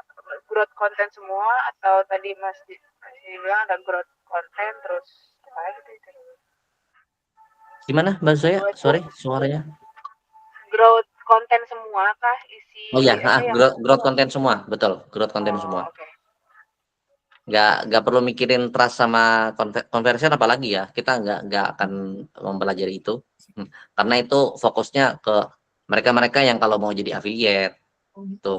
growth konten semua atau tadi Mas bilang ada growth konten terus apa gitu itu? Gimana Mbak Zoya? Sorry suaranya. Growth konten semua kah isi Oh iya, apa yang growth konten semua, betul, growth konten semua. Oke. Nggak perlu mikirin trust sama conversion apalagi ya, kita nggak akan mempelajari itu. Karena itu fokusnya ke mereka-mereka yang kalau mau jadi affiliate, itu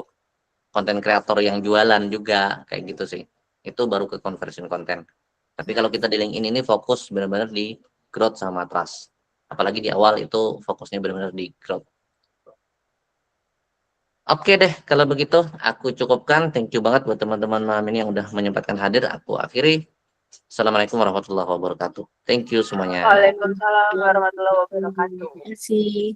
konten kreator yang jualan juga kayak gitu sih. Itu baru ke conversion konten. Tapi kalau kita di LinkedIn ini fokus benar-benar di growth sama trust. Apalagi di awal itu fokusnya benar-benar di growth. Oke deh, kalau begitu aku cukupkan. Thank you banget buat teman-teman malam ini yang udah menyempatkan hadir. Aku akhiri. Assalamualaikum warahmatullahi wabarakatuh. Thank you semuanya. Waalaikumsalam warahmatullahi wabarakatuh. Terima kasih.